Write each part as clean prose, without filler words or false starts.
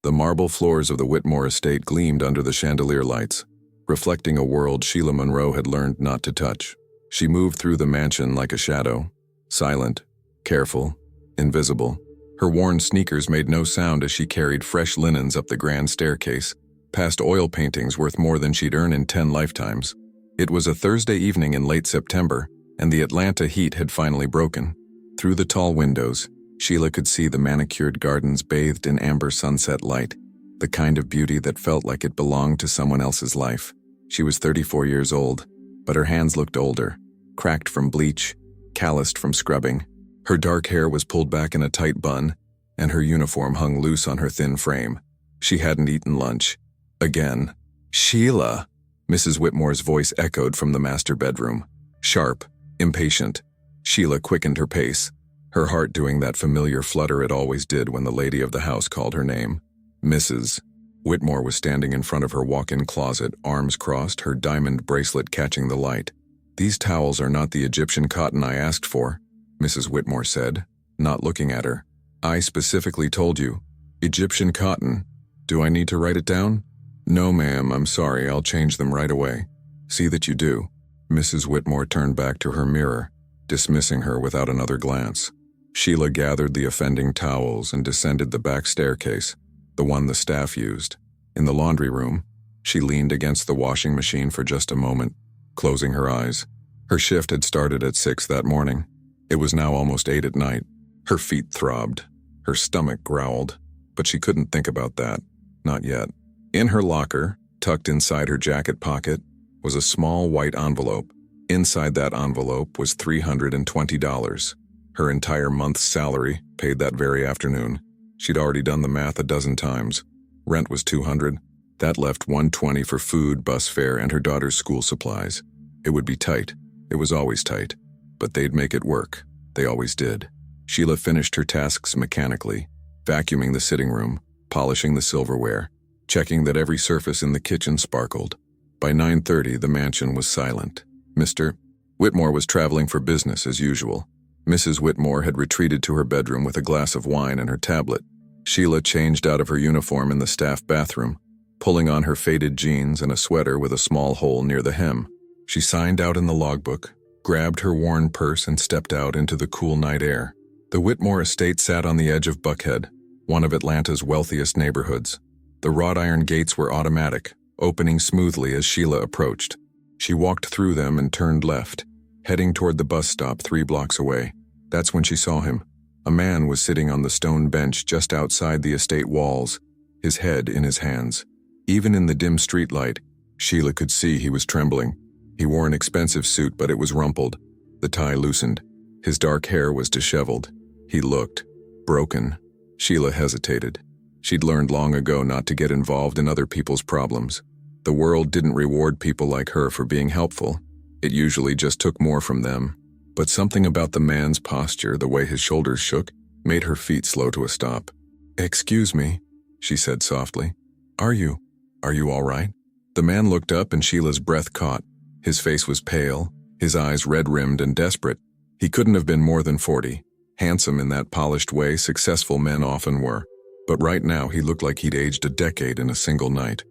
The marble floors of the Whitmore estate gleamed under the chandelier lights, reflecting a world Sheila Monroe had learned not to touch. She moved through the mansion like a shadow, silent, careful, invisible. Her worn sneakers made no sound as she carried fresh linens up the grand staircase, past oil paintings worth more than she'd earn in 10 lifetimes. It was a Thursday evening in late September, and the Atlanta heat had finally broken. Through the tall windows, Sheila could see the manicured gardens bathed in amber sunset light, the kind of beauty that felt like it belonged to someone else's life. She was 34 years old, but her hands looked older, cracked from bleach, calloused from scrubbing. Her dark hair was pulled back in a tight bun, and her uniform hung loose on her thin frame. She hadn't eaten lunch. Again. "Sheila!" Mrs. Whitmore's voice echoed from the master bedroom. Sharp, impatient. Sheila quickened her pace, her heart doing that familiar flutter it always did when the lady of the house called her name. Mrs. Whitmore was standing in front of her walk-in closet, arms crossed, her diamond bracelet catching the light. "These towels are not the Egyptian cotton I asked for," Mrs. Whitmore said, not looking at her. "I specifically told you. Egyptian cotton. Do I need to write it down?" "No, ma'am, I'm sorry, I'll change them right away." "See that you do." Mrs. Whitmore turned back to her mirror, dismissing her without another glance. Sheila gathered the offending towels and descended the back staircase, the one the staff used. In the laundry room, she leaned against the washing machine for just a moment, closing her eyes. Her shift had started at 6 that morning. It was now almost 8 at night. Her feet throbbed. Her stomach growled. But she couldn't think about that. Not yet. In her locker, tucked inside her jacket pocket, was a small white envelope. Inside that envelope was $320. Her entire month's salary, paid that very afternoon. She'd already done the math a dozen times. Rent was $200. That left $120 for food, bus fare, and her daughter's school supplies. It would be tight. It was always tight. But they'd make it work. They always did. Sheila finished her tasks mechanically, vacuuming the sitting room, polishing the silverware, checking that every surface in the kitchen sparkled. By 9:30, the mansion was silent. Mr. Whitmore was traveling for business as usual. Mrs. Whitmore had retreated to her bedroom with a glass of wine and her tablet. Sheila changed out of her uniform in the staff bathroom, pulling on her faded jeans and a sweater with a small hole near the hem. She signed out in the logbook, grabbed her worn purse and stepped out into the cool night air. The Whitmore estate sat on the edge of Buckhead, one of Atlanta's wealthiest neighborhoods. The wrought iron gates were automatic, opening smoothly as Sheila approached. She walked through them and turned left, heading toward the bus stop 3 blocks away. That's when she saw him. A man was sitting on the stone bench just outside the estate walls, his head in his hands. Even in the dim streetlight, Sheila could see he was trembling. He wore an expensive suit, but it was rumpled, the tie loosened. His dark hair was disheveled. He looked broken. Sheila hesitated. She'd learned long ago not to get involved in other people's problems. The world didn't reward people like her for being helpful. It usually just took more from them. But something about the man's posture, the way his shoulders shook, made her feet slow to a stop. "Excuse me," she said softly. Are you all right?" The man looked up and Sheila's breath caught. His face was pale, his eyes red-rimmed and desperate. He couldn't have been more than 40. Handsome in that polished way successful men often were. But right now he looked like he'd aged a decade in a single night.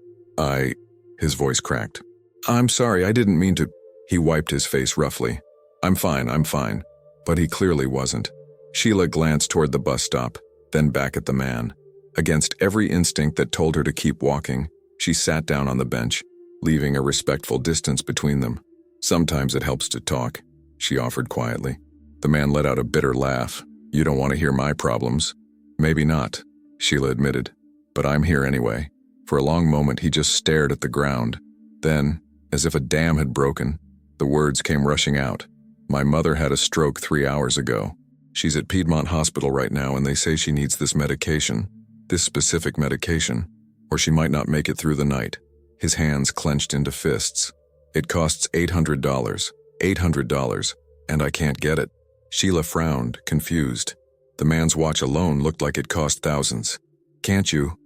His voice cracked. "I'm sorry, I didn't mean to." He wiped his face roughly. I'm fine. But he clearly wasn't. Sheila glanced toward the bus stop, then back at the man. Against every instinct that told her to keep walking, she sat down on the bench, leaving a respectful distance between them. "Sometimes it helps to talk," she offered quietly. The man let out a bitter laugh. "You don't want to hear my problems." "Maybe not," Sheila admitted. "But I'm here anyway." For a long moment he just stared at the ground. Then, as if a dam had broken, the words came rushing out. "My mother had a stroke 3 hours ago. She's at Piedmont Hospital right now and they say she needs this medication, this specific medication, or she might not make it through the night." His hands clenched into fists. "It costs $800. $800, and I can't get it." Sheila frowned, confused. The man's watch alone looked like it cost thousands. "Can't you?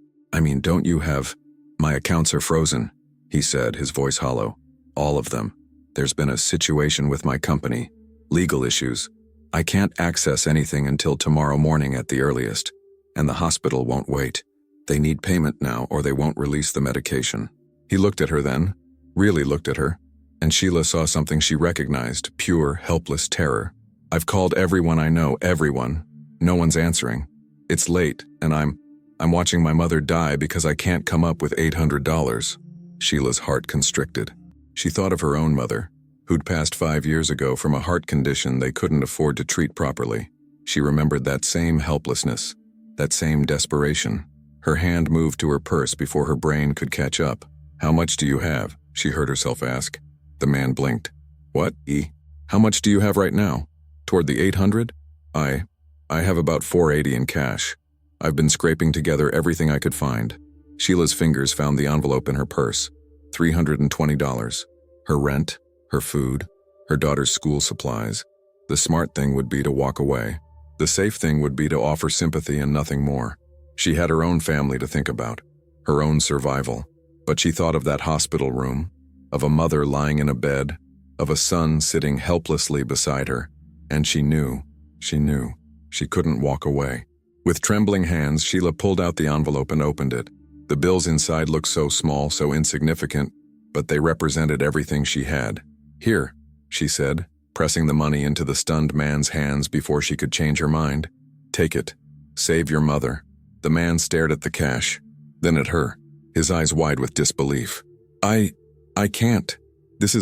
Don't you have—" "My accounts are frozen," he said, his voice hollow. "All of them. There's been a situation with my company. Legal issues. I can't access anything until tomorrow morning at the earliest. And the hospital won't wait." They need payment now or they won't release the medication. He looked at her then, really looked at her, and Sheila saw something she recognized, pure, helpless terror. I've called everyone I know, everyone. No one's answering. It's late, and I'm watching my mother die because I can't come up with $800. Sheila's heart constricted. She thought of her own mother, who'd passed 5 years ago from a heart condition they couldn't afford to treat properly. She remembered that same helplessness, that same desperation. Her hand moved to her purse before her brain could catch up. How much do you have? She heard herself ask. The man blinked. What, E? How much do you have right now? Toward the 800? I have about 480 in cash. I've been scraping together everything I could find. Sheila's fingers found the envelope in her purse. $320. Her rent, her food, her daughter's school supplies. The smart thing would be to walk away. The safe thing would be to offer sympathy and nothing more. She had her own family to think about, her own survival. But she thought of that hospital room, of a mother lying in a bed, of a son sitting helplessly beside her, and she knew she couldn't walk away. With trembling hands, Sheila pulled out the envelope and opened it. The bills inside looked so small, so insignificant, but they represented everything she had. Here, she said, pressing the money into the stunned man's hands before she could change her mind. Take it. Save your mother. The man stared at the cash, then at her, his eyes wide with disbelief. I can't.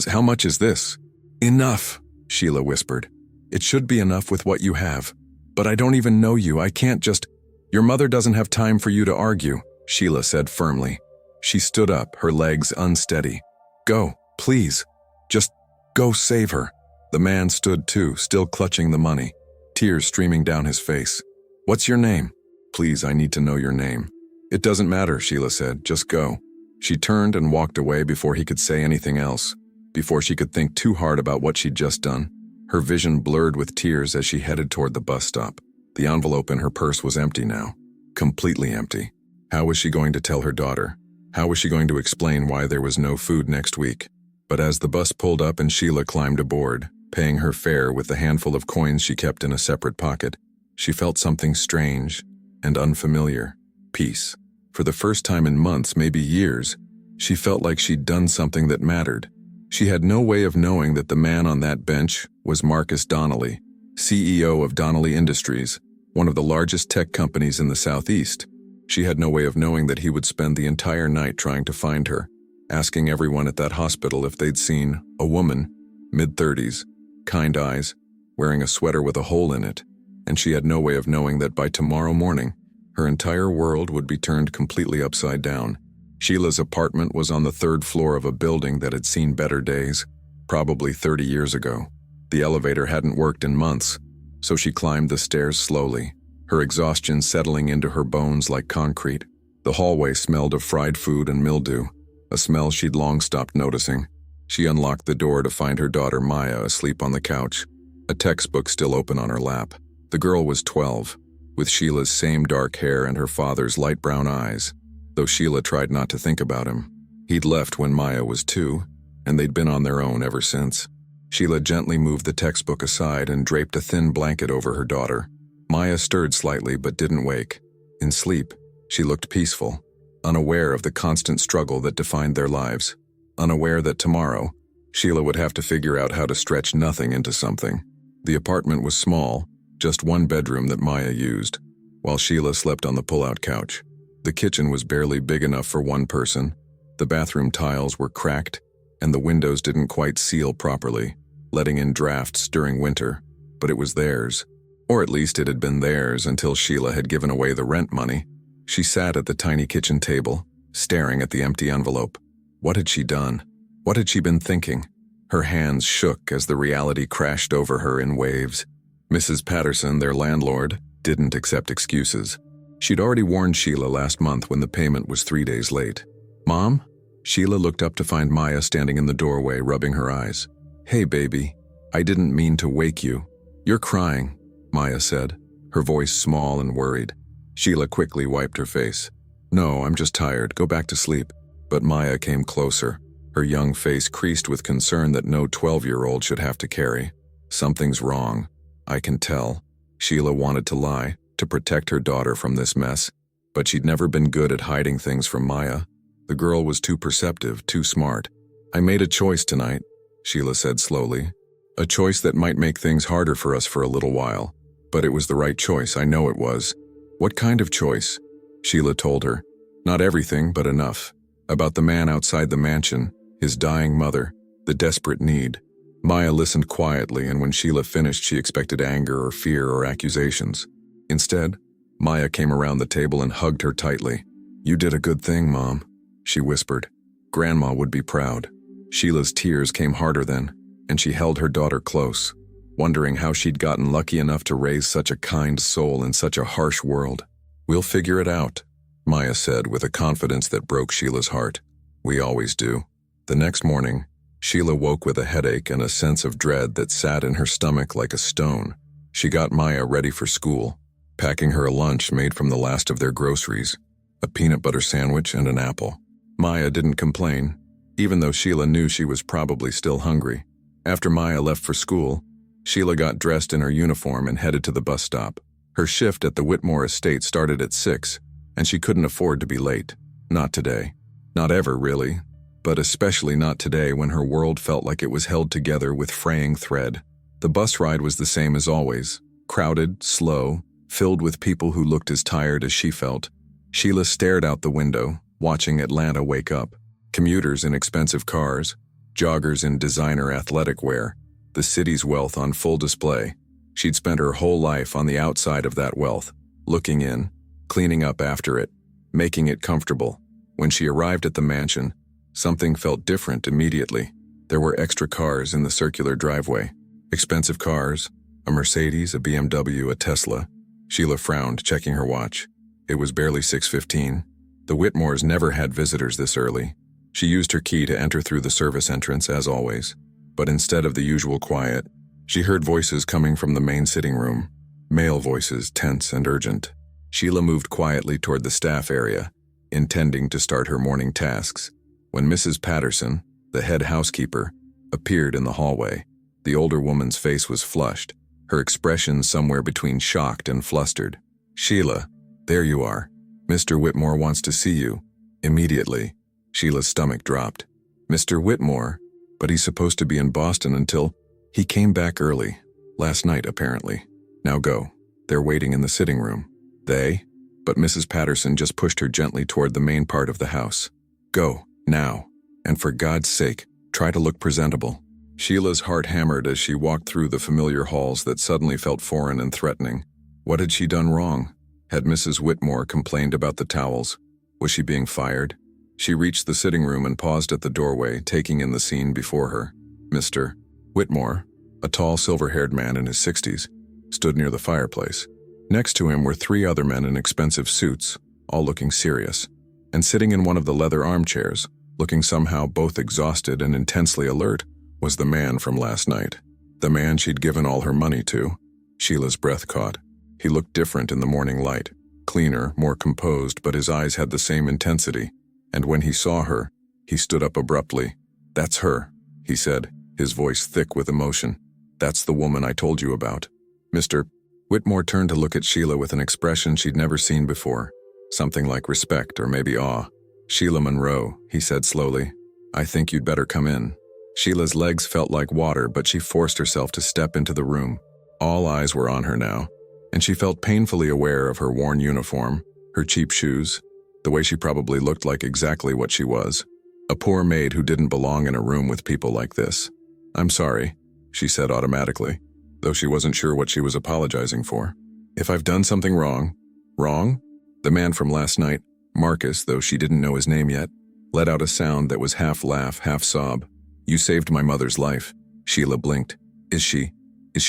How much is this? Enough, Sheila whispered. It should be enough with what you have. But I don't even know you. I can't just... Your mother doesn't have time for you to argue, Sheila said firmly. She stood up, her legs unsteady. Go, please. Just go save her. The man stood too, still clutching the money, tears streaming down his face. What's your name? Please, I need to know your name. It doesn't matter, Sheila said. Just go. She turned and walked away before he could say anything else, before she could think too hard about what she'd just done. Her vision blurred with tears as she headed toward the bus stop. The envelope in her purse was empty now. Completely empty. How was she going to tell her daughter? How was she going to explain why there was no food next week? But as the bus pulled up and Sheila climbed aboard, paying her fare with the handful of coins she kept in a separate pocket, she felt something strange and unfamiliar. Peace. For the first time in months, maybe years, she felt like she'd done something that mattered. She had no way of knowing that the man on that bench was Marcus Donnelly, CEO of Donnelly Industries, one of the largest tech companies in the Southeast. She had no way of knowing that he would spend the entire night trying to find her, asking everyone at that hospital if they'd seen a woman, mid-30s, kind eyes, wearing a sweater with a hole in it, and she had no way of knowing that by tomorrow morning, her entire world would be turned completely upside down. Sheila's apartment was on the 3rd floor of a building that had seen better days, probably 30 years ago. The elevator hadn't worked in months, so she climbed the stairs slowly, her exhaustion settling into her bones like concrete. The hallway smelled of fried food and mildew, a smell she'd long stopped noticing. She unlocked the door to find her daughter Maya asleep on the couch, a textbook still open on her lap. The girl was 12, with Sheila's same dark hair and her father's light brown eyes, though Sheila tried not to think about him. He'd left when Maya was 2, and they'd been on their own ever since. Sheila gently moved the textbook aside and draped a thin blanket over her daughter. Maya stirred slightly but didn't wake. In sleep, she looked peaceful, unaware of the constant struggle that defined their lives, unaware that tomorrow, Sheila would have to figure out how to stretch nothing into something. The apartment was small, just one bedroom that Maya used, while Sheila slept on the pull-out couch. The kitchen was barely big enough for one person. The bathroom tiles were cracked, and the windows didn't quite seal properly, letting in drafts during winter, but it was theirs. Or at least it had been theirs until Sheila had given away the rent money. She sat at the tiny kitchen table, staring at the empty envelope. What had she done? What had she been thinking? Her hands shook as the reality crashed over her in waves. Mrs. Patterson, their landlord, didn't accept excuses. She'd already warned Sheila last month when the payment was 3 days late. Mom? Sheila looked up to find Maya standing in the doorway, rubbing her eyes. Hey, baby. I didn't mean to wake you. You're crying, Maya said, her voice small and worried. Sheila quickly wiped her face. No, I'm just tired. Go back to sleep. But Maya came closer, her young face creased with concern that no 12-year-old should have to carry. Something's wrong. I can tell. Sheila wanted to lie, to protect her daughter from this mess. But she'd never been good at hiding things from Maya. The girl was too perceptive, too smart. "I made a choice tonight," Sheila said slowly. "A choice that might make things harder for us for a little while. But it was the right choice, I know it was." "What kind of choice?" Sheila told her. "Not everything, but enough. About the man outside the mansion, his dying mother, the desperate need." Maya listened quietly, and when Sheila finished, she expected anger or fear or accusations. Instead, Maya came around the table and hugged her tightly. "You did a good thing, Mom," she whispered. "Grandma would be proud." Sheila's tears came harder then, and she held her daughter close, wondering how she'd gotten lucky enough to raise such a kind soul in such a harsh world. "We'll figure it out," Maya said with a confidence that broke Sheila's heart. "We always do." The next morning, Sheila woke with a headache and a sense of dread that sat in her stomach like a stone. She got Maya ready for school, packing her a lunch made from the last of their groceries, a peanut butter sandwich and an apple. Maya didn't complain, even though Sheila knew she was probably still hungry. After Maya left for school, Sheila got dressed in her uniform and headed to the bus stop. Her shift at the Whitmore estate started at 6, and she couldn't afford to be late. Not today. Not ever, really. But especially not today when her world felt like it was held together with fraying thread. The bus ride was the same as always. Crowded, slow, filled with people who looked as tired as she felt. Sheila stared out the window, watching Atlanta wake up. Commuters in expensive cars, joggers in designer athletic wear, the city's wealth on full display. She'd spent her whole life on the outside of that wealth, looking in, cleaning up after it, making it comfortable. When she arrived at the mansion, something felt different immediately. There were extra cars in the circular driveway. Expensive cars, a Mercedes, a BMW, a Tesla. Sheila frowned, checking her watch. It was barely 6:15. The Whitmores never had visitors this early. She used her key to enter through the service entrance, as always. But instead of the usual quiet, she heard voices coming from the main sitting room. Male voices, tense and urgent. Sheila moved quietly toward the staff area, intending to start her morning tasks, when Mrs. Patterson, the head housekeeper, appeared in the hallway. The older woman's face was flushed, her expression somewhere between shocked and flustered. "Sheila, there you are. Mr. Whitmore wants to see you." Immediately, Sheila's stomach dropped. "Mr. Whitmore? But he's supposed to be in Boston until—" "He came back early. Last night, apparently. Now go. They're waiting in the sitting room." "They?" But Mrs. Patterson just pushed her gently toward the main part of the house. "Go, now. And for God's sake, try to look presentable." Sheila's heart hammered as she walked through the familiar halls that suddenly felt foreign and threatening. What had she done wrong? Had Mrs. Whitmore complained about the towels? Was she being fired? She reached the sitting room and paused at the doorway, taking in the scene before her. Mr. Whitmore, a tall silver-haired man in his 60s, stood near the fireplace. Next to him were 3 other men in expensive suits, all looking serious. And sitting in one of the leather armchairs, looking somehow both exhausted and intensely alert, was the man from last night. The man she'd given all her money to. Sheila's breath caught. He looked different in the morning light. Cleaner, more composed, but his eyes had the same intensity. And when he saw her, he stood up abruptly. "That's her," he said, his voice thick with emotion. "That's the woman I told you about." Mr. Whitmore turned to look at Sheila with an expression she'd never seen before. Something like respect or maybe awe. "Sheila Monroe," he said slowly. "I think you'd better come in." Sheila's legs felt like water, but she forced herself to step into the room. All eyes were on her now, and she felt painfully aware of her worn uniform, her cheap shoes, the way she probably looked like exactly what she was. A poor maid who didn't belong in a room with people like this. "I'm sorry," she said automatically, though she wasn't sure what she was apologizing for. "If I've done something wrong." "Wrong?" The man from last night, Marcus, though she didn't know his name yet, let out a sound that was half laugh, half sob. "You saved my mother's life." Sheila blinked. Is she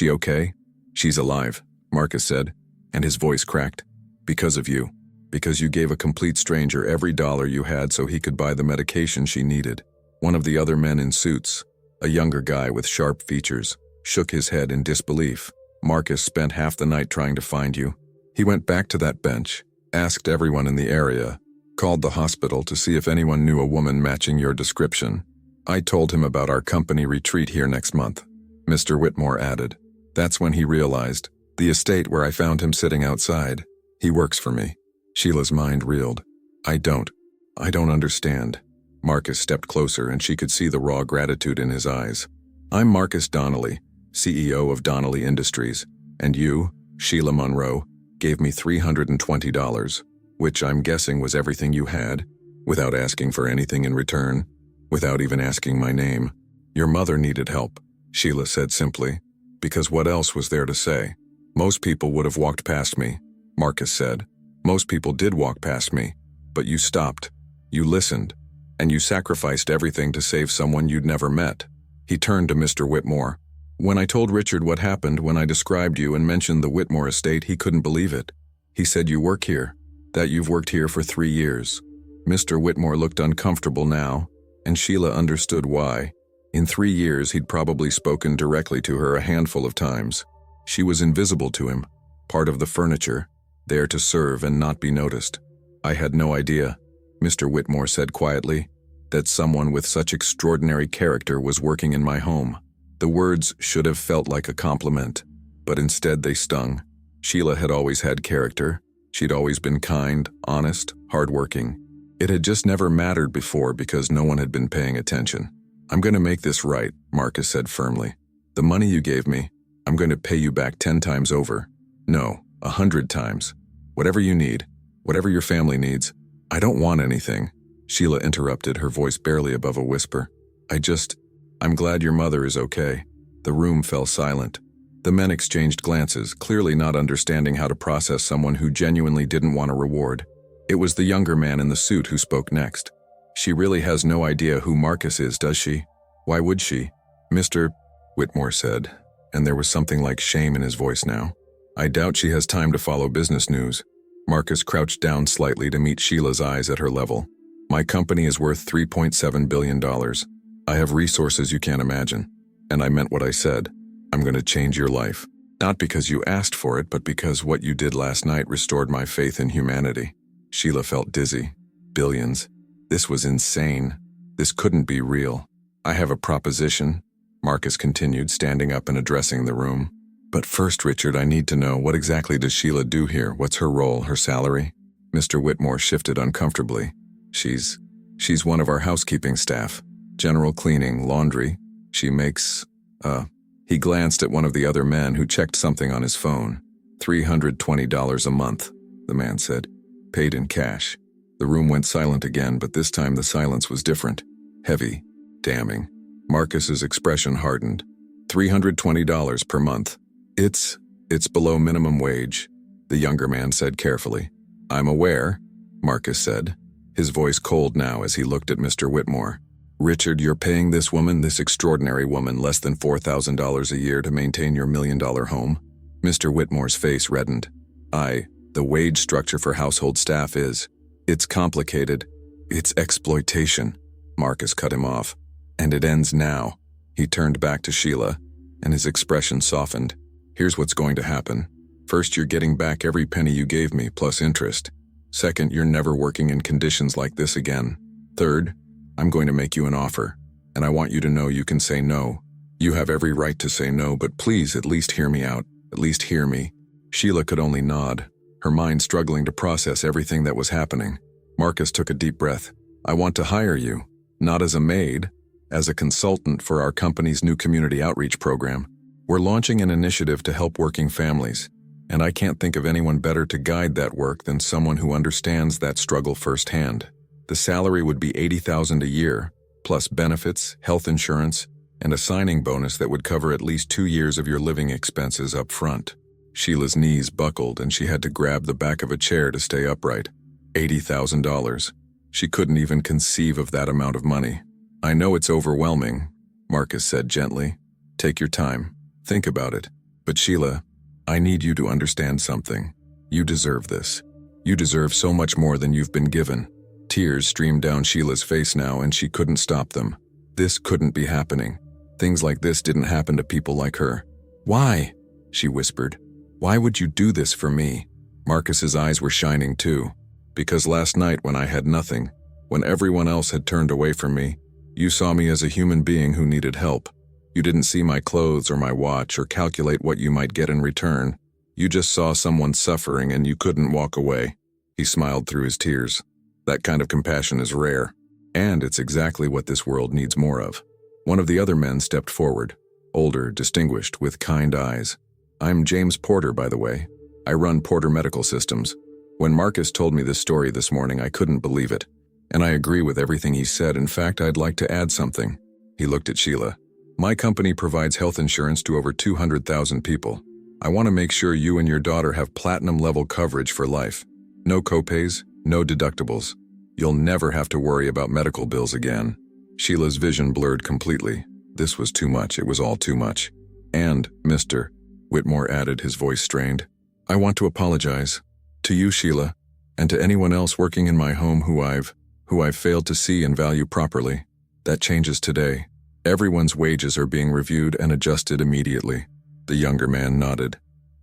okay?" "She's alive," Marcus said, and his voice cracked. "Because of you. Because you gave a complete stranger every dollar you had so he could buy the medication she needed." One of the other men in suits, a younger guy with sharp features, shook his head in disbelief. "Marcus spent half the night trying to find you. He went back to that bench, asked everyone in the area, called the hospital to see if anyone knew a woman matching your description. I told him about our company retreat here next month," Mr. Whitmore added. "That's when he realized. The estate where I found him sitting outside. He works for me." Sheila's mind reeled. I don't understand. Marcus stepped closer and she could see the raw gratitude in his eyes. I'm Marcus Donnelly, CEO of Donnelly Industries, and you, Sheila Monroe, gave me $320, which I'm guessing was everything you had, without asking for anything in return, without even asking my name. Your mother needed help, Sheila said simply, because what else was there to say? Most people would have walked past me, Marcus said. Most people did walk past me, but you stopped, you listened, and you sacrificed everything to save someone you'd never met. He turned to Mr. Whitmore. When I told Richard what happened when I described you and mentioned the Whitmore estate, he couldn't believe it. He said you work here, that you've worked here for 3 years. Mr. Whitmore looked uncomfortable now, and Sheila understood why. In 3 years, he'd probably spoken directly to her a handful of times. She was invisible to him, part of the furniture, there to serve and not be noticed. I had no idea, Mr. Whitmore said quietly, that someone with such extraordinary character was working in my home. The words should have felt like a compliment, but instead they stung. Sheila had always had character. She'd always been kind, honest, hardworking. It had just never mattered before because no one had been paying attention. I'm going to make this right, Marcus said firmly. The money you gave me, I'm going to pay you back 10 times over. No, 100 times. Whatever you need, whatever your family needs. I don't want anything, Sheila interrupted, her voice barely above a whisper. I'm glad your mother is okay. The room fell silent. The men exchanged glances, clearly not understanding how to process someone who genuinely didn't want a reward. It was the younger man in the suit who spoke next. She really has no idea who Marcus is, does she? Why would she? Mr. Whitmore said, and there was something like shame in his voice now. I doubt she has time to follow business news. Marcus crouched down slightly to meet Sheila's eyes at her level. My company is worth $3.7 billion. I have resources you can't imagine. And I meant what I said. I'm going to change your life. Not because you asked for it, but because what you did last night restored my faith in humanity. Sheila felt dizzy. Billions. This was insane. This couldn't be real. I have a proposition, Marcus continued, standing up and addressing the room. But first, Richard, I need to know, what exactly does Sheila do here? What's her role, her salary? Mr. Whitmore shifted uncomfortably. She's one of our housekeeping staff. General cleaning, laundry. She makes, He glanced at one of the other men who checked something on his phone. $320 a month, the man said. Paid in cash. The room went silent again, but this time the silence was different. Heavy. Damning. Marcus's expression hardened. $320 per month. It's below minimum wage, the younger man said carefully. I'm aware, Marcus said, his voice cold now as he looked at Mr. Whitmore. Richard, you're paying this woman, this extraordinary woman, less than $4,000 a year to maintain your $1 million home? Mr. Whitmore's face reddened. The wage structure for household staff it's complicated. It's exploitation. Marcus cut him off. And it ends now. He turned back to Sheila, and his expression softened. Here's what's going to happen. First, you're getting back every penny you gave me, plus interest. Second, you're never working in conditions like this again. Third, I'm going to make you an offer, and I want you to know you can say no. You have every right to say no, but please at least hear me out. At least hear me. Sheila could only nod, her mind struggling to process everything that was happening. Marcus took a deep breath. I want to hire you, not as a maid, as a consultant for our company's new community outreach program. We're launching an initiative to help working families, and I can't think of anyone better to guide that work than someone who understands that struggle firsthand. The salary would be $80,000 a year, plus benefits, health insurance, and a signing bonus that would cover at least 2 years of your living expenses up front. Sheila's knees buckled and she had to grab the back of a chair to stay upright. $80,000. She couldn't even conceive of that amount of money. I know it's overwhelming, Marcus said gently. Take your time. Think about it. But Sheila, I need you to understand something. You deserve this. You deserve so much more than you've been given. Tears streamed down Sheila's face now and she couldn't stop them. This couldn't be happening. Things like this didn't happen to people like her. Why? She whispered. Why would you do this for me? Marcus's eyes were shining too. Because last night when I had nothing, when everyone else had turned away from me, you saw me as a human being who needed help. You didn't see my clothes or my watch or calculate what you might get in return. You just saw someone suffering and you couldn't walk away. He smiled through his tears. That kind of compassion is rare, and it's exactly what this world needs more of. One of the other men stepped forward, older, distinguished, with kind eyes. I'm James Porter, by the way. I run Porter Medical Systems. When Marcus told me this story this morning, I couldn't believe it. And I agree with everything he said. In fact, I'd like to add something. He looked at Sheila. My company provides health insurance to over 200,000 people. I want to make sure you and your daughter have platinum-level coverage for life. No copays, no deductibles. You'll never have to worry about medical bills again. Sheila's vision blurred completely. This was too much. It was all too much. And, Mr. Whitmore added, his voice strained, I want to apologize. To you, Sheila, and to anyone else working in my home who I've failed to see and value properly. That changes today. Everyone's wages are being reviewed and adjusted immediately. The younger man nodded.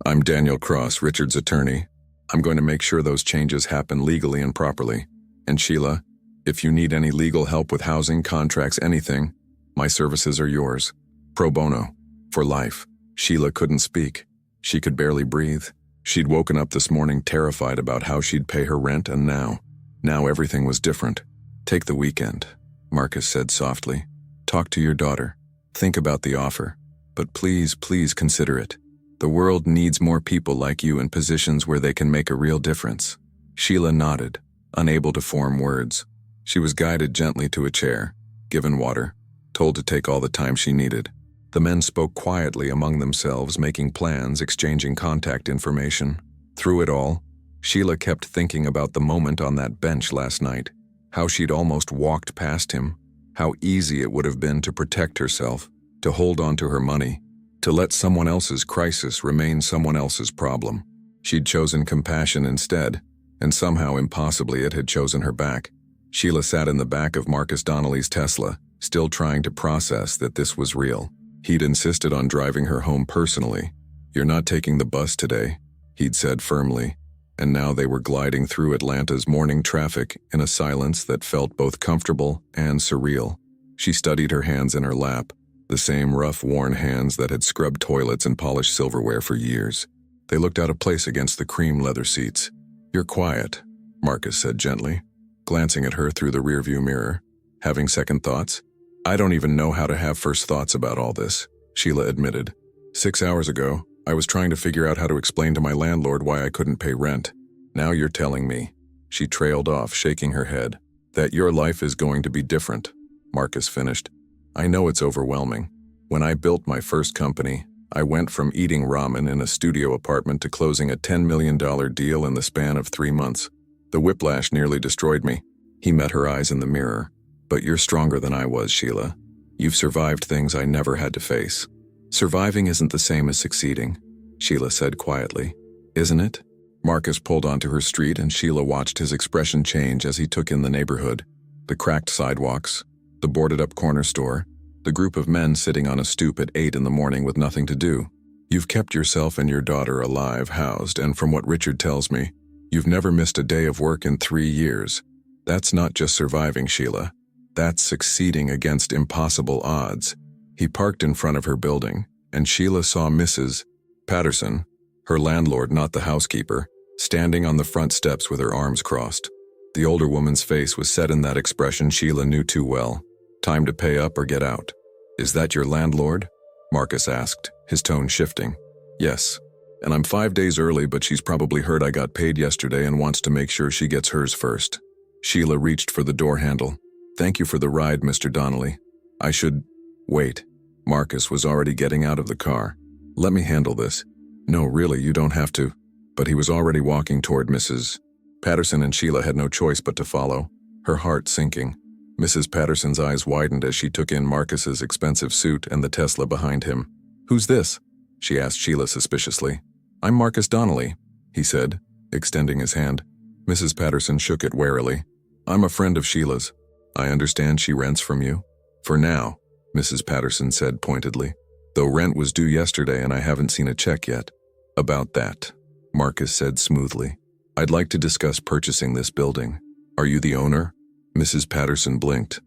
I'm Daniel Cross, Richard's attorney. I'm going to make sure those changes happen legally and properly. And Sheila, if you need any legal help with housing, contracts, anything, my services are yours. Pro bono. For life. Sheila couldn't speak. She could barely breathe. She'd woken up this morning terrified about how she'd pay her rent, and now everything was different. Take the weekend, Marcus said softly. Talk to your daughter. Think about the offer. But please consider it. The world needs more people like you in positions where they can make a real difference. Sheila nodded, unable to form words. She was guided gently to a chair, given water, told to take all the time she needed. The men spoke quietly among themselves, making plans, exchanging contact information. Through it all, Sheila kept thinking about the moment on that bench last night, how she'd almost walked past him, how easy it would have been to protect herself, to hold on to her money, to let someone else's crisis remain someone else's problem. She'd chosen compassion instead, and somehow impossibly it had chosen her back. Sheila sat in the back of Marcus Donnelly's Tesla, still trying to process that this was real. He'd insisted on driving her home personally. You're not taking the bus today, he'd said firmly, and now they were gliding through Atlanta's morning traffic in a silence that felt both comfortable and surreal. She studied her hands in her lap, the same rough, worn hands that had scrubbed toilets and polished silverware for years. They looked out of place against the cream leather seats. You're quiet, Marcus said gently, glancing at her through the rearview mirror. Having second thoughts? I don't even know how to have first thoughts about all this, Sheila admitted. 6 hours ago, I was trying to figure out how to explain to my landlord why I couldn't pay rent. Now you're telling me, she trailed off, shaking her head, that your life is going to be different, Marcus finished. I know it's overwhelming. When I built my first company, I went from eating ramen in a studio apartment to closing a $10 million deal in the span of 3 months. The whiplash nearly destroyed me. He met her eyes in the mirror. But you're stronger than I was, Sheila. You've survived things I never had to face. Surviving isn't the same as succeeding, Sheila said quietly. Isn't it? Marcus pulled onto her street and Sheila watched his expression change as he took in the neighborhood. The cracked sidewalks, the boarded-up corner store, the group of men sitting on a stoop at 8 in the morning with nothing to do. You've kept yourself and your daughter alive, housed, and from what Richard tells me, you've never missed a day of work in 3 years. That's not just surviving, Sheila. That's succeeding against impossible odds. He parked in front of her building, and Sheila saw Mrs. Patterson, her landlord, not the housekeeper, standing on the front steps with her arms crossed. The older woman's face was set in that expression Sheila knew too well. Time to pay up or get out. Is that your landlord? Marcus asked, his tone shifting. Yes, and I'm 5 days early, but she's probably heard I got paid yesterday and wants to make sure she gets hers first. Sheila reached for the door handle. Thank you for the ride, Mr. Donnelly. I should... Wait. Marcus was already getting out of the car. Let me handle this. No, really, you don't have to. But he was already walking toward Mrs. Patterson, and Sheila had no choice but to follow, her heart sinking. Mrs. Patterson's eyes widened as she took in Marcus's expensive suit and the Tesla behind him. Who's this? She asked Sheila suspiciously. I'm Marcus Donnelly, he said, extending his hand. Mrs. Patterson shook it warily. I'm a friend of Sheila's. I understand she rents from you? For now, Mrs. Patterson said pointedly, though rent was due yesterday and I haven't seen a check yet. About that, Marcus said smoothly. I'd like to discuss purchasing this building. Are you the owner? Mrs. Patterson blinked.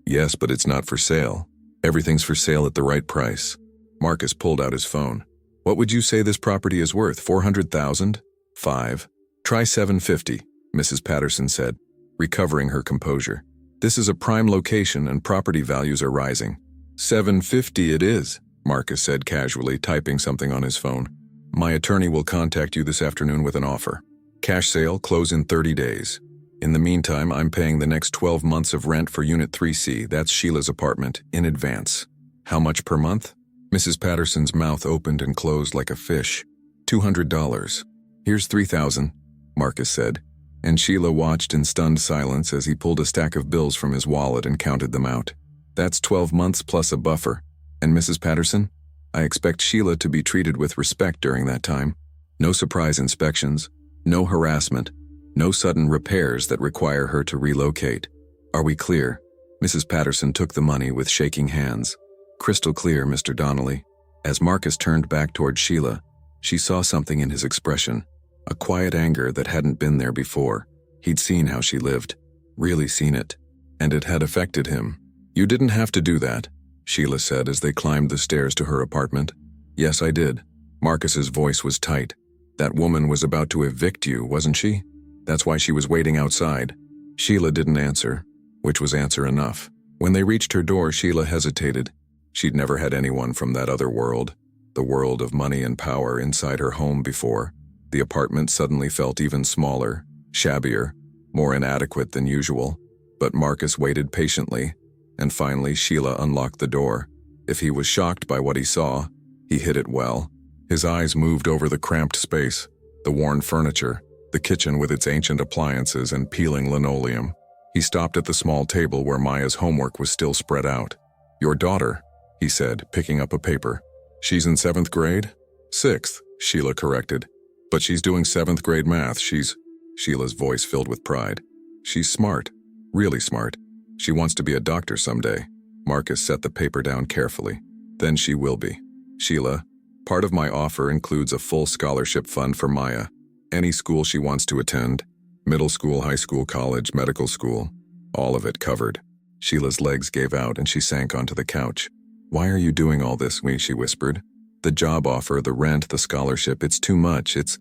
Yes, but it's not for sale. Everything's for sale at the right price. Marcus pulled out his phone. What would you say this property is worth? 400,000? 5. Try 750, Mrs. Patterson said, recovering her composure. This is a prime location and property values are rising. 750 it is, Marcus said casually, typing something on his phone. My attorney will contact you this afternoon with an offer. Cash sale, close in 30 days. In the meantime, I'm paying the next 12 months of rent for Unit 3C, that's Sheila's apartment, in advance. How much per month? Mrs. Patterson's mouth opened and closed like a fish. $200. Here's $3,000, Marcus said, and Sheila watched in stunned silence as he pulled a stack of bills from his wallet and counted them out. That's 12 months plus a buffer. And Mrs. Patterson? I expect Sheila to be treated with respect during that time. No surprise inspections, no harassment, no sudden repairs that require her to relocate. Are we clear? Mrs. Patterson took the money with shaking hands. Crystal clear, Mr. Donnelly. As Marcus turned back toward Sheila, she saw something in his expression, a quiet anger that hadn't been there before. He'd seen how she lived, really seen it, and it had affected him. You didn't have to do that, Sheila said as they climbed the stairs to her apartment. Yes, I did. Marcus's voice was tight. That woman was about to evict you, wasn't she? That's why she was waiting outside. Sheila didn't answer, which was answer enough. When they reached her door, Sheila hesitated. She'd never had anyone from that other world, the world of money and power, inside her home before. The apartment suddenly felt even smaller, shabbier, more inadequate than usual. But Marcus waited patiently, and finally Sheila unlocked the door. If he was shocked by what he saw, he hid it well. His eyes moved over the cramped space, the worn furniture, the kitchen with its ancient appliances and peeling linoleum. He stopped at the small table where Maya's homework was still spread out. Your daughter, he said, picking up a paper. She's in 7th grade? 6th, Sheila corrected. But she's doing 7th grade math. Sheila's voice filled with pride. She's smart, really smart. She wants to be a doctor someday. Marcus set the paper down carefully. Then she will be. Sheila, part of my offer includes a full scholarship fund for Maya. Any school she wants to attend, middle school, high school, college, medical school, all of it covered. Sheila's legs gave out and she sank onto the couch. Why are you doing all this, she whispered. The job offer, the rent, the scholarship, it's too much. It's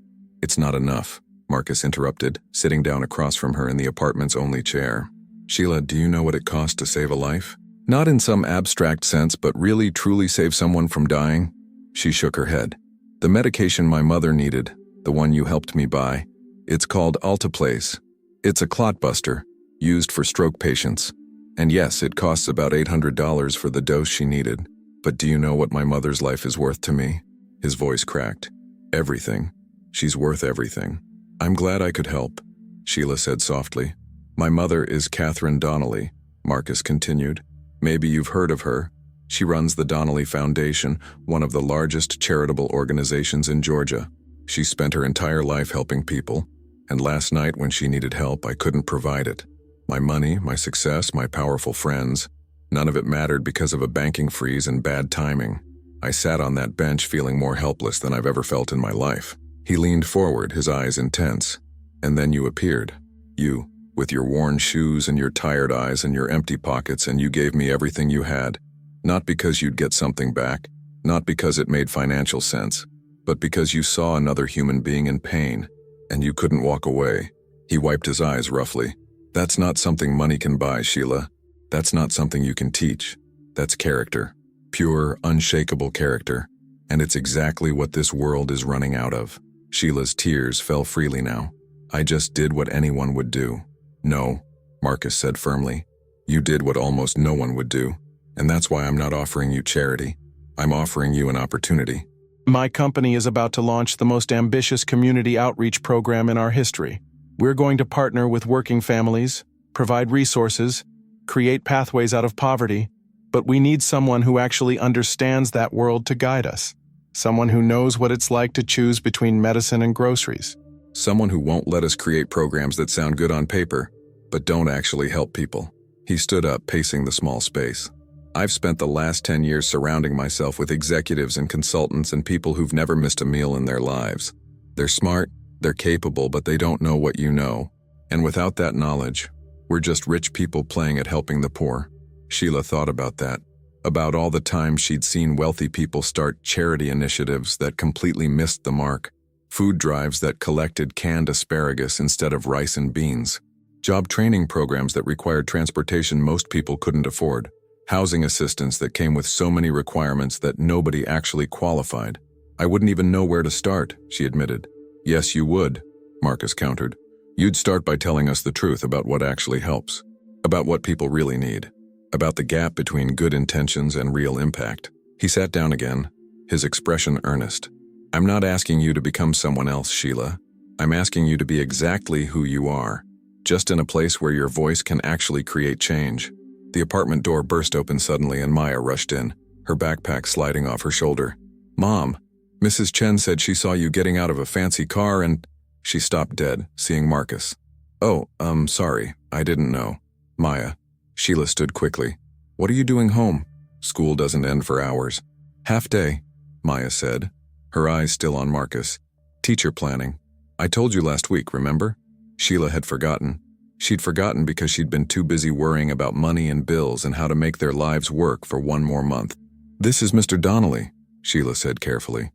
not enough, Marcus interrupted, sitting down across from her in the apartment's only chair. Sheila, do you know what it costs to save a life? Not in some abstract sense, but really, truly save someone from dying? She shook her head. The medication my mother needed, the one you helped me buy, it's called Alteplase. It's a clot buster, used for stroke patients. And yes, it costs about $800 for the dose she needed. But do you know what my mother's life is worth to me? His voice cracked. Everything. She's worth everything. I'm glad I could help, Sheila said softly. My mother is Catherine Donnelly, Marcus continued. Maybe you've heard of her. She runs the Donnelly Foundation, one of the largest charitable organizations in Georgia. She spent her entire life helping people, and last night when she needed help, I couldn't provide it. My money, my success, my powerful friends, none of it mattered because of a banking freeze and bad timing. I sat on that bench feeling more helpless than I've ever felt in my life. He leaned forward, his eyes intense. And then you appeared. You, with your worn shoes and your tired eyes and your empty pockets, and you gave me everything you had. Not because you'd get something back, not because it made financial sense, but because you saw another human being in pain, and you couldn't walk away. He wiped his eyes roughly. That's not something money can buy, Sheila. That's not something you can teach. That's character. Pure, unshakable character. And it's exactly what this world is running out of. Sheila's tears fell freely now. I just did what anyone would do. No, Marcus said firmly. You did what almost no one would do. And that's why I'm not offering you charity. I'm offering you an opportunity. My company is about to launch the most ambitious community outreach program in our history. We're going to partner with working families, provide resources, create pathways out of poverty, but we need someone who actually understands that world to guide us. Someone who knows what it's like to choose between medicine and groceries. Someone who won't let us create programs that sound good on paper, but don't actually help people. He stood up, pacing the small space. I've spent the last 10 years surrounding myself with executives and consultants and people who've never missed a meal in their lives. They're smart, they're capable, but they don't know what you know. And without that knowledge, we're just rich people playing at helping the poor. Sheila thought about that, about all the times she'd seen wealthy people start charity initiatives that completely missed the mark. food drives that collected canned asparagus instead of rice and beans, job training programs that required transportation most people couldn't afford, housing assistance that came with so many requirements that nobody actually qualified. I wouldn't even know where to start, she admitted. Yes, you would, Marcus countered. You'd start by telling us the truth about what actually helps, about what people really need, about the gap between good intentions and real impact. He sat down again, his expression earnest. I'm not asking you to become someone else, Sheila. I'm asking you to be exactly who you are, just in a place where your voice can actually create change. The apartment door burst open suddenly and Maya rushed in, her backpack sliding off her shoulder. Mom, Mrs. Chen said she saw you getting out of a fancy car and… She stopped dead, seeing Marcus. Oh, sorry, I didn't know. Maya. Sheila stood quickly. What are you doing home? School doesn't end for hours. Half day, Maya said, her eyes still on Marcus. Teacher planning. I told you last week, remember? Sheila had forgotten. She'd forgotten because she'd been too busy worrying about money and bills and how to make their lives work for one more month. This is Mr. Donnelly, Sheila said carefully.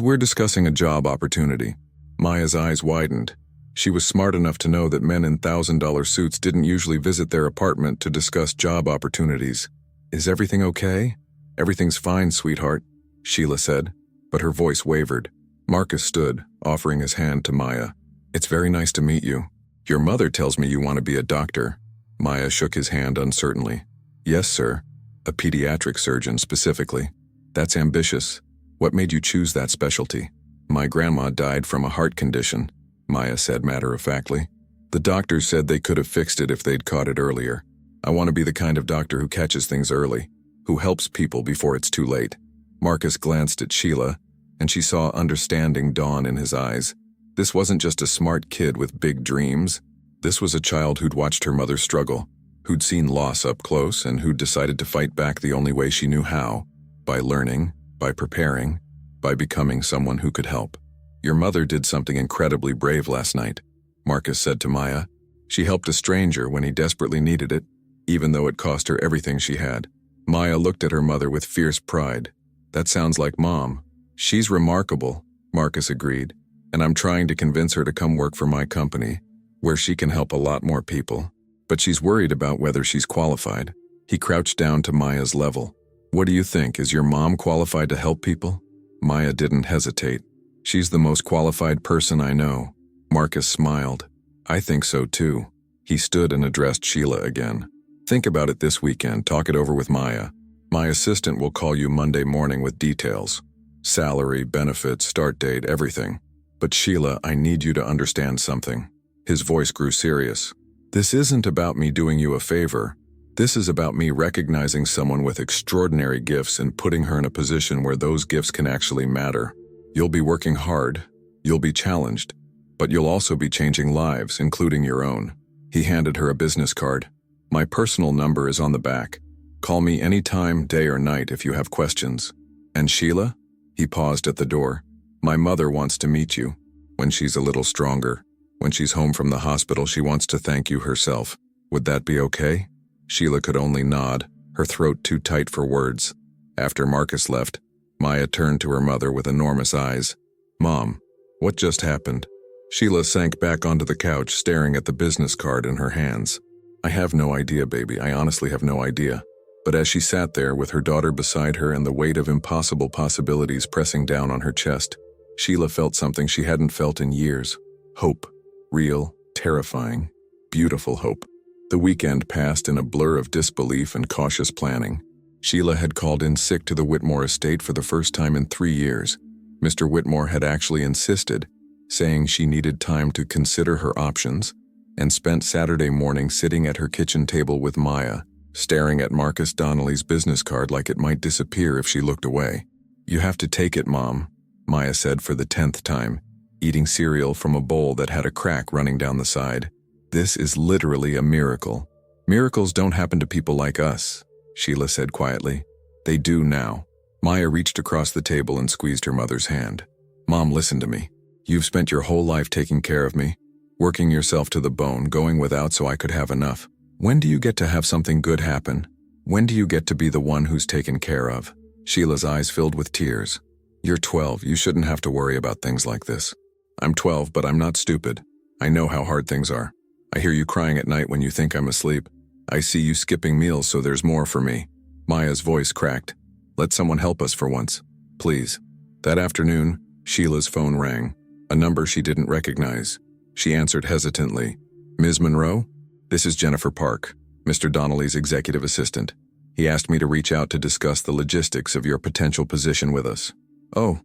We're discussing a job opportunity. Maya's eyes widened. She was smart enough to know that men in $1,000 suits didn't usually visit their apartment to discuss job opportunities. Is everything okay? Everything's fine, sweetheart, Sheila said, but her voice wavered. Marcus stood, offering his hand to Maya. It's very nice to meet you. Your mother tells me you want to be a doctor. Maya shook his hand uncertainly. Yes, sir. A pediatric surgeon specifically. That's ambitious. What made you choose that specialty? My grandma died from a heart condition, Maya said matter-of-factly. The doctors said they could have fixed it if they'd caught it earlier. I want to be the kind of doctor who catches things early, who helps people before it's too late. Marcus glanced at Sheila, and she saw understanding dawn in his eyes. This wasn't just a smart kid with big dreams. This was a child who'd watched her mother struggle, who'd seen loss up close, and who'd decided to fight back the only way she knew how, by learning, by preparing, by becoming someone who could help. Your mother did something incredibly brave last night, Marcus said to Maya. She helped a stranger when he desperately needed it, even though it cost her everything she had. Maya looked at her mother with fierce pride. That sounds like Mom. She's remarkable, Marcus agreed, and I'm trying to convince her to come work for my company, where she can help a lot more people. But she's worried about whether she's qualified. He crouched down to Maya's level. What do you think? Is your mom qualified to help people? Maya didn't hesitate. She's the most qualified person I know. Marcus smiled. I think so too. He stood and addressed Sheila again. Think about it this weekend. Talk it over with Maya. My assistant will call you Monday morning with details. Salary, benefits, start date, everything. But Sheila, I need you to understand something. His voice grew serious. This isn't about me doing you a favor. This is about me recognizing someone with extraordinary gifts and putting her in a position where those gifts can actually matter. You'll be working hard, you'll be challenged, but you'll also be changing lives, including your own. He handed her a business card. My personal number is on the back. Call me anytime, day or night, if you have questions. And Sheila? He paused at the door. My mother wants to meet you. When she's a little stronger. When she's home from the hospital, she wants to thank you herself. Would that be okay? Sheila could only nod, her throat too tight for words. After Marcus left, Maya turned to her mother with enormous eyes. Mom, what just happened? Sheila sank back onto the couch, staring at the business card in her hands. I have no idea, baby. I honestly have no idea. But as she sat there with her daughter beside her and the weight of impossible possibilities pressing down on her chest, Sheila felt something she hadn't felt in years. Hope. Real, terrifying, beautiful hope. The weekend passed in a blur of disbelief and cautious planning. Sheila had called in sick to the Whitmore estate for the first time in 3 years. Mr. Whitmore had actually insisted, saying she needed time to consider her options, and spent Saturday morning sitting at her kitchen table with Maya, staring at Marcus Donnelly's business card like it might disappear if she looked away. You have to take it, Mom, Maya said for the 10th time, eating cereal from a bowl that had a crack running down the side. This is literally a miracle. Miracles don't happen to people like us, Sheila said quietly. They do now. Maya reached across the table and squeezed her mother's hand. Mom, listen to me. You've spent your whole life taking care of me, working yourself to the bone, going without so I could have enough. When do you get to have something good happen? When do you get to be the one who's taken care of? Sheila's eyes filled with tears. You're 12. You shouldn't have to worry about things like this. I'm 12, but I'm not stupid. I know how hard things are. I hear you crying at night when you think I'm asleep. I see you skipping meals, so there's more for me. Maya's voice cracked. Let someone help us for once. Please. That afternoon, Sheila's phone rang. A number she didn't recognize. She answered hesitantly. Ms. Monroe? This is Jennifer Park, Mr. Donnelly's executive assistant. He asked me to reach out to discuss the logistics of your potential position with us. Oh,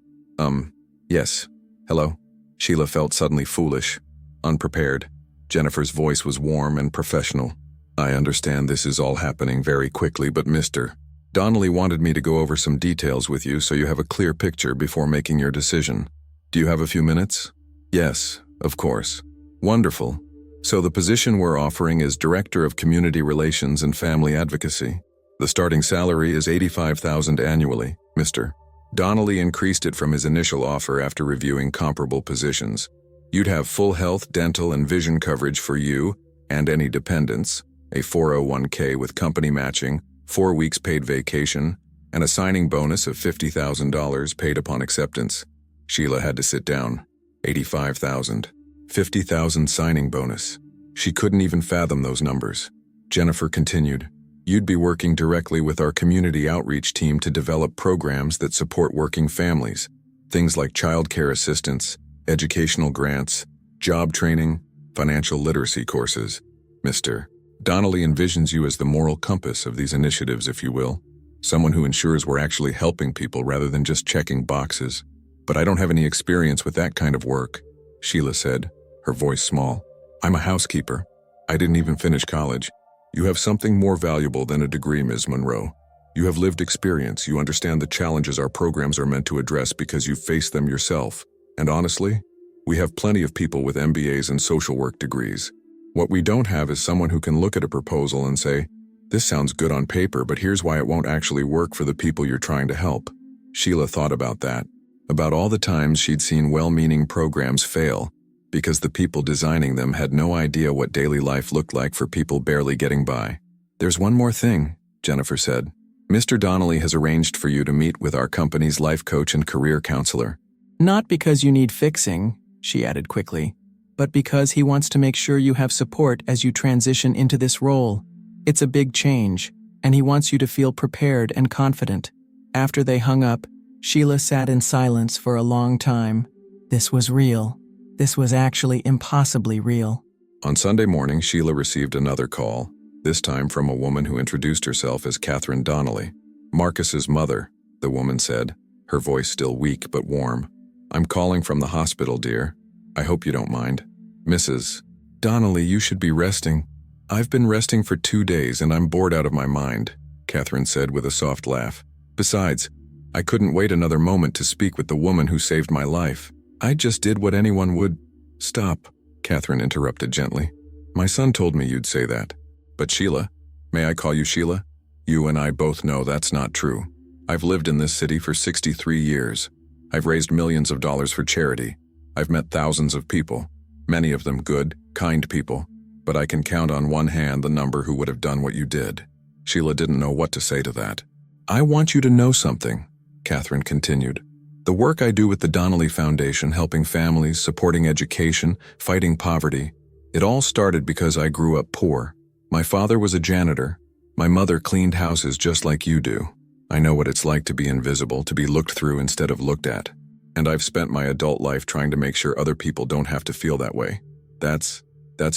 yes. Hello? Sheila felt suddenly foolish, unprepared. Jennifer's voice was warm and professional. I understand this is all happening very quickly, but Mr. Donnelly wanted me to go over some details with you so you have a clear picture before making your decision. Do you have a few minutes? Yes, of course. Wonderful. So the position we're offering is Director of Community Relations and Family Advocacy. The starting salary is $85,000 annually, Mr. Donnelly increased it from his initial offer after reviewing comparable positions. You'd have full health, dental, and vision coverage for you and any dependents, a 401k with company matching, 4 weeks paid vacation, and a signing bonus of $50,000 paid upon acceptance. Sheila had to sit down. $85,000. $50,000 signing bonus. She couldn't even fathom those numbers. Jennifer continued. You'd be working directly with our community outreach team to develop programs that support working families. Things like child care assistance, educational grants, job training, financial literacy courses. Mr. Donnelly envisions you as the moral compass of these initiatives, if you will. Someone who ensures we're actually helping people rather than just checking boxes. But I don't have any experience with that kind of work, Sheila said, her voice small. I'm a housekeeper. I didn't even finish college. You have something more valuable than a degree, Ms. Monroe. You have lived experience. You understand the challenges our programs are meant to address because you've faced them yourself. And honestly, we have plenty of people with MBAs and social work degrees. What we don't have is someone who can look at a proposal and say, this sounds good on paper, but here's why it won't actually work for the people you're trying to help. Sheila thought about that, about all the times she'd seen well-meaning programs fail, because the people designing them had no idea what daily life looked like for people barely getting by. There's one more thing, Jennifer said. Mr. Donnelly has arranged for you to meet with our company's life coach and career counselor. Not because you need fixing, she added quickly, but because he wants to make sure you have support as you transition into this role. It's a big change, and he wants you to feel prepared and confident. After they hung up, Sheila sat in silence for a long time. This was real. This was actually impossibly real. On Sunday morning, Sheila received another call, this time from a woman who introduced herself as Catherine Donnelly. Marcus's mother, the woman said, her voice still weak but warm. I'm calling from the hospital, dear. I hope you don't mind. Mrs. Donnelly, you should be resting. I've been resting for 2 days and I'm bored out of my mind, Catherine said with a soft laugh. Besides, I couldn't wait another moment to speak with the woman who saved my life. I just did what anyone would. Stop, Catherine interrupted gently. My son told me you'd say that. But Sheila, may I call you Sheila? You and I both know that's not true. I've lived in this city for 63 years. I've raised millions of dollars for charity. I've met thousands of people, many of them good, kind people. But I can count on one hand the number who would have done what you did. Sheila didn't know what to say to that. I want you to know something, Catherine continued. The work I do with the Donnelly Foundation, helping families, supporting education, fighting poverty, it all started because I grew up poor. My father was a janitor. My mother cleaned houses just like you do. I know what it's like to be invisible, to be looked through instead of looked at. And I've spent my adult life trying to make sure other people don't have to feel that way. That's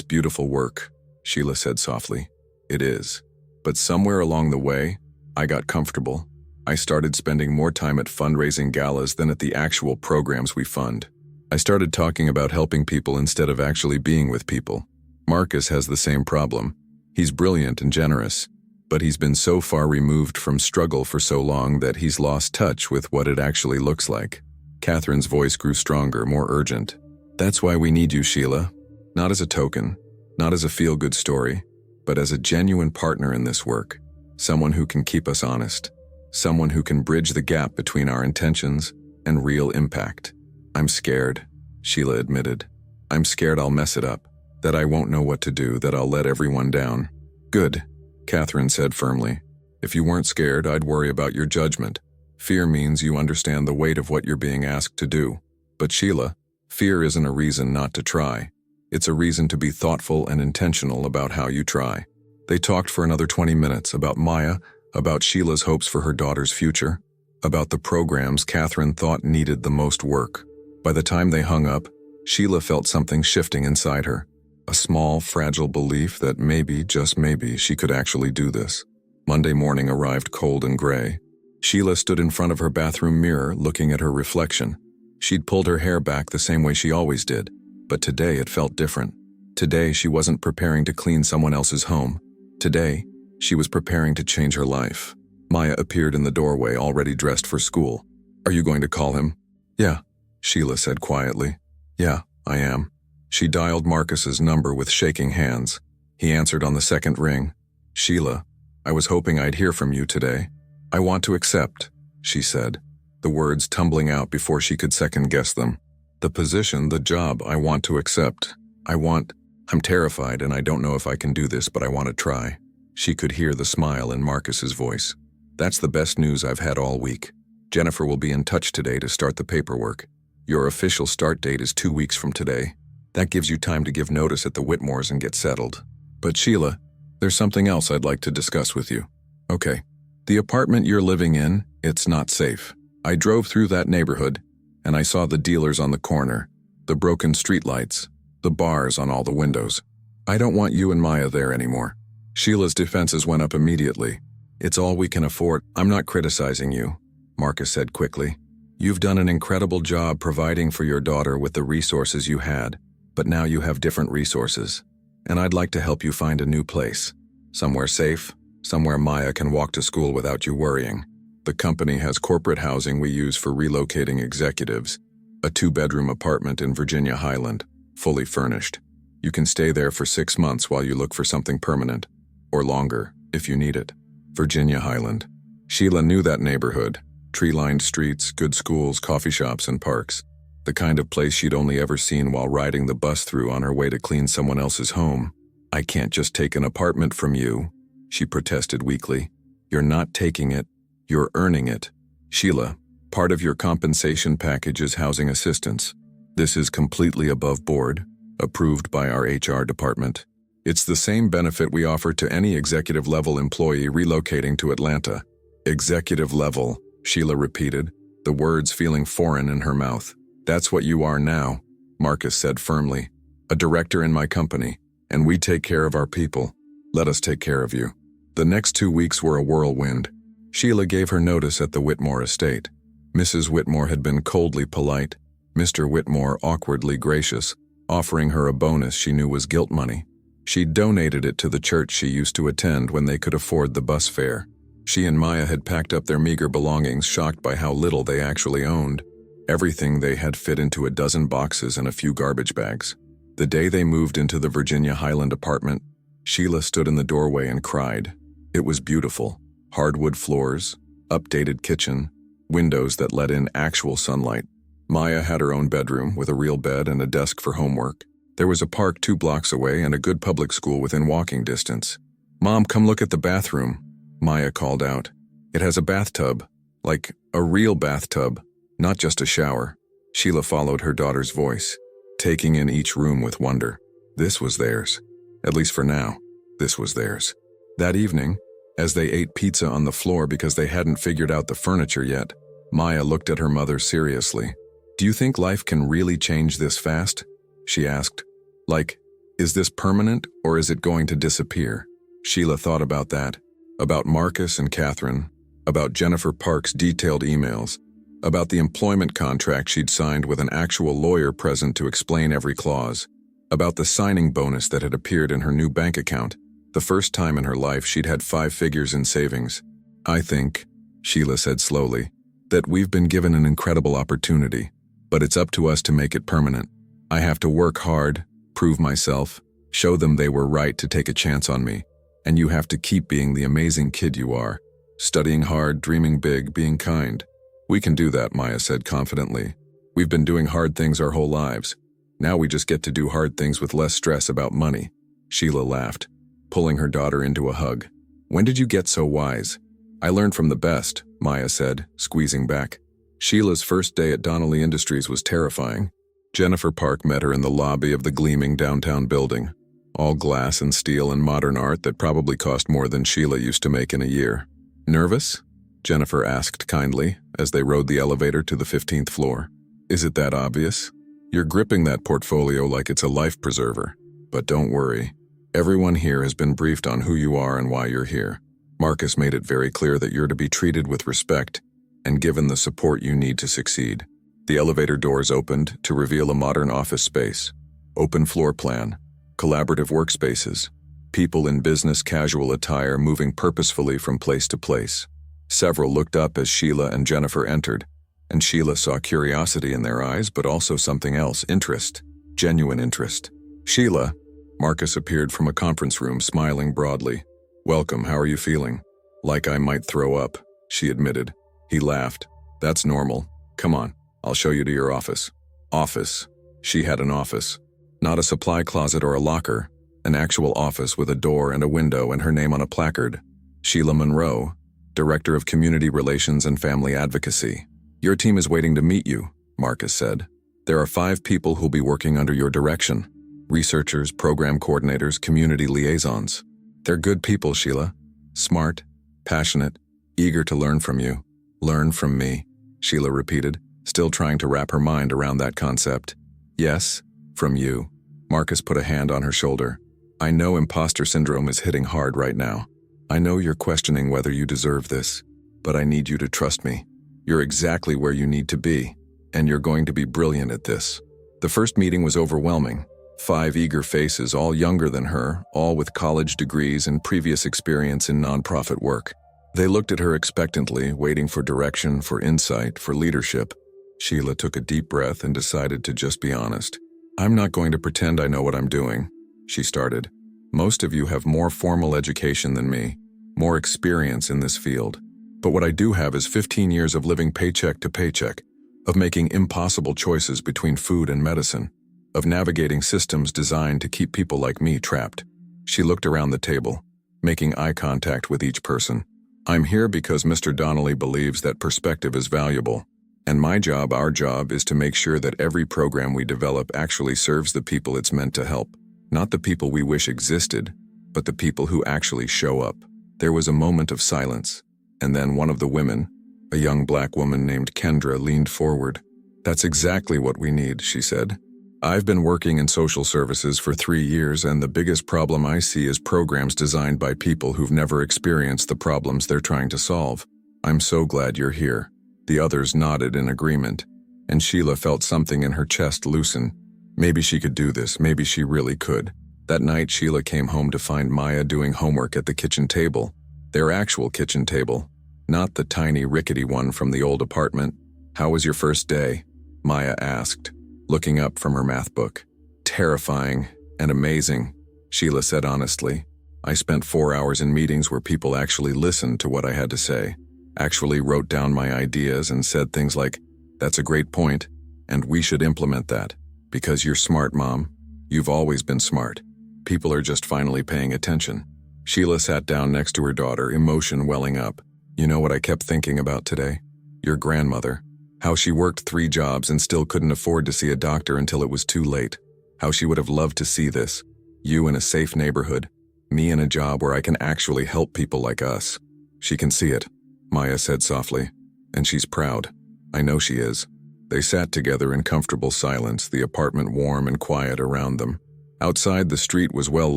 beautiful work, Sheila said softly. It is. But somewhere along the way, I got comfortable. I started spending more time at fundraising galas than at the actual programs we fund. I started talking about helping people instead of actually being with people. Marcus has the same problem. He's brilliant and generous, but he's been so far removed from struggle for so long that he's lost touch with what it actually looks like. Catherine's voice grew stronger, more urgent. That's why we need you, Sheila. Not as a token, not as a feel-good story, but as a genuine partner in this work. Someone who can keep us honest. Someone who can bridge the gap between our intentions and real impact. I'm scared, Sheila admitted. I'm scared I'll mess it up, that I won't know what to do, that I'll let everyone down. Good, Catherine said firmly. If you weren't scared, I'd worry about your judgment. Fear means you understand the weight of what you're being asked to do. But Sheila, Fear isn't a reason not to try. It's a reason to be thoughtful and intentional about how you try. They talked for another 20 minutes about Maya, about Sheila's hopes for her daughter's future, about the programs Catherine thought needed the most work. By the time they hung up, Sheila felt something shifting inside her. A small, fragile belief that maybe, just maybe, she could actually do this. Monday morning arrived cold and gray. Sheila stood in front of her bathroom mirror, looking at her reflection. She'd pulled her hair back the same way she always did, but today it felt different. Today she wasn't preparing to clean someone else's home. Today, she was preparing to change her life. Maya appeared in the doorway, already dressed for school. "Are you going to call him?" "Yeah," Sheila said quietly. "Yeah, I am." She dialed Marcus's number with shaking hands. He answered on the second ring. "Sheila, I was hoping I'd hear from you today." "I want to accept," she said, the words tumbling out before she could second-guess them. "The position, the job, I want to accept. I'm terrified and I don't know if I can do this, but I want to try." She could hear the smile in Marcus's voice. "That's the best news I've had all week. Jennifer will be in touch today to start the paperwork. Your official start date is 2 weeks from today. That gives you time to give notice at the Whitmores and get settled. But Sheila, there's something else I'd like to discuss with you." "Okay. The apartment you're living in, it's not safe. I drove through that neighborhood, and I saw the dealers on the corner, the broken streetlights, the bars on all the windows. I don't want you and Maya there anymore." Sheila's defenses went up immediately. "It's all we can afford." "I'm not criticizing you," Marcus said quickly. "You've done an incredible job providing for your daughter with the resources you had, but now you have different resources, and I'd like to help you find a new place. Somewhere safe, somewhere Maya can walk to school without you worrying. The company has corporate housing we use for relocating executives, a 2-bedroom apartment in Virginia Highland, fully furnished. You can stay there for 6 months while you look for something permanent, or longer, if you need it." Virginia Highland. Sheila knew that neighborhood. Tree-lined streets, good schools, coffee shops, and parks. The kind of place she'd only ever seen while riding the bus through on her way to clean someone else's home. "I can't just take an apartment from you," she protested weakly. "You're not taking it. You're earning it. Sheila, part of your compensation package is housing assistance. This is completely above board, approved by our HR department. It's the same benefit we offer to any executive-level employee relocating to Atlanta." "Executive level," Sheila repeated, the words feeling foreign in her mouth. "That's what you are now," Marcus said firmly. "A director in my company, and we take care of our people. Let us take care of you." The next 2 weeks were a whirlwind. Sheila gave her notice at the Whitmore estate. Mrs. Whitmore had been coldly polite, Mr. Whitmore awkwardly gracious, offering her a bonus she knew was guilt money. She'd donated it to the church she used to attend when they could afford the bus fare. She and Maya had packed up their meager belongings, shocked by how little they actually owned. Everything they had fit into a dozen boxes and a few garbage bags. The day they moved into the Virginia Highland apartment, Sheila stood in the doorway and cried. It was beautiful. Hardwood floors, updated kitchen, windows that let in actual sunlight. Maya had her own bedroom with a real bed and a desk for homework. There was a park 2 blocks away and a good public school within walking distance. "Mom, come look at the bathroom," Maya called out. "It has a bathtub, like a real bathtub, not just a shower." Sheila followed her daughter's voice, taking in each room with wonder. This was theirs. At least for now, this was theirs. That evening, as they ate pizza on the floor because they hadn't figured out the furniture yet, Maya looked at her mother seriously. "Do you think life can really change this fast?" she asked. "Like, is this permanent or is it going to disappear?" Sheila thought about that, about Marcus and Catherine, about Jennifer Park's detailed emails, about the employment contract she'd signed with an actual lawyer present to explain every clause, about the signing bonus that had appeared in her new bank account, the first time in her life she'd had 5 figures in savings. "I think," Sheila said slowly, "that we've been given an incredible opportunity, but it's up to us to make it permanent. I have to work hard, prove myself, show them they were right to take a chance on me, and you have to keep being the amazing kid you are, studying hard, dreaming big, being kind." "We can do that," Maya said confidently. "We've been doing hard things our whole lives. Now we just get to do hard things with less stress about money." Sheila laughed, pulling her daughter into a hug. "When did you get so wise?" "I learned from the best," Maya said, squeezing back. Sheila's first day at Donnelly Industries was terrifying. Jennifer Park met her in the lobby of the gleaming downtown building, all glass and steel and modern art that probably cost more than Sheila used to make in a year. "Nervous?" Jennifer asked kindly as they rode the elevator to the 15th floor. "Is it that obvious? You're gripping that portfolio like it's a life preserver. But don't worry. Everyone here has been briefed on who you are and why you're here. Marcus made it very clear that you're to be treated with respect and given the support you need to succeed." The elevator doors opened to reveal a modern office space. Open floor plan, collaborative workspaces, people in business casual attire moving purposefully from place to place. Several looked up as Sheila and Jennifer entered, and Sheila saw curiosity in their eyes, but also something else, interest, genuine interest. "Sheila," Marcus appeared from a conference room smiling broadly. "Welcome, how are you feeling?" "Like I might throw up," she admitted. He laughed. "That's normal. Come on, I'll show you to your office." Office. She had an office. Not a supply closet or a locker, an actual office with a door and a window and her name on a placard. Sheila Monroe, Director of Community Relations and Family Advocacy. "Your team is waiting to meet you," Marcus said. "There are 5 people who'll be working under your direction. Researchers, program coordinators, community liaisons. They're good people, Sheila. Smart, passionate, eager to learn from you." "Learn from me," Sheila repeated, still trying to wrap her mind around that concept. "Yes, from you." Marcus put a hand on her shoulder. "I know imposter syndrome is hitting hard right now. I know you're questioning whether you deserve this, but I need you to trust me. You're exactly where you need to be, and you're going to be brilliant at this." The first meeting was overwhelming. 5 eager faces, all younger than her, all with college degrees and previous experience in nonprofit work. They looked at her expectantly, waiting for direction, for insight, for leadership. Sheila took a deep breath and decided to just be honest. "I'm not going to pretend I know what I'm doing," she started. "Most of you have more formal education than me, more experience in this field. But what I do have is 15 years of living paycheck to paycheck, of making impossible choices between food and medicine, of navigating systems designed to keep people like me trapped." She looked around the table, making eye contact with each person. "I'm here because Mr. Donnelly believes that perspective is valuable. And my job, our job, is to make sure that every program we develop actually serves the people it's meant to help. Not the people we wish existed, but the people who actually show up." There was a moment of silence, and then one of the women, a young black woman named Kendra, leaned forward. "That's exactly what we need," she said. "I've been working in social services for 3 years, and the biggest problem I see is programs designed by people who've never experienced the problems they're trying to solve. I'm so glad you're here." The others nodded in agreement, and Sheila felt something in her chest loosen. Maybe she could do this, maybe she really could. That night, Sheila came home to find Maya doing homework at the kitchen table. Their actual kitchen table, not the tiny rickety one from the old apartment. "How was your first day?" Maya asked, looking up from her math book. "Terrifying and amazing," Sheila said honestly. "I spent 4 hours in meetings where people actually listened to what I had to say, actually wrote down my ideas and said things like, 'That's a great point, and we should implement that. Because you're smart, Mom. You've always been smart. People are just finally paying attention.'" Sheila sat down next to her daughter, emotion welling up. "You know what I kept thinking about today? Your grandmother. How she worked 3 jobs and still couldn't afford to see a doctor until it was too late. How she would have loved to see this. You in a safe neighborhood. Me in a job where I can actually help people like us. She can see it," Maya said softly. "And she's proud. I know she is." They sat together in comfortable silence, the apartment warm and quiet around them. Outside, the street was well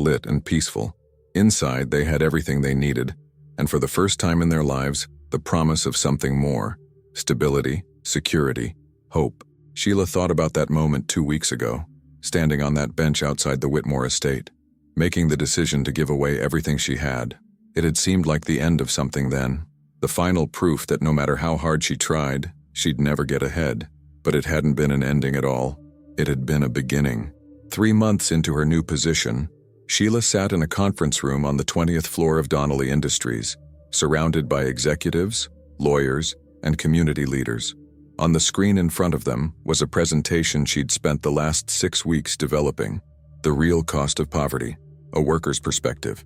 lit and peaceful. Inside, they had everything they needed, and for the first time in their lives, the promise of something more. Stability, security, hope. Sheila thought about that moment 2 weeks ago, standing on that bench outside the Whitmore estate, making the decision to give away everything she had. It had seemed like the end of something then, the final proof that no matter how hard she tried, she'd never get ahead. But it hadn't been an ending at all. It had been a beginning. 3 months into her new position, Sheila sat in a conference room on the 20th floor of Donnelly Industries, surrounded by executives, lawyers, and community leaders. On the screen in front of them was a presentation she'd spent the last 6 weeks developing. The Real Cost of Poverty, a worker's perspective.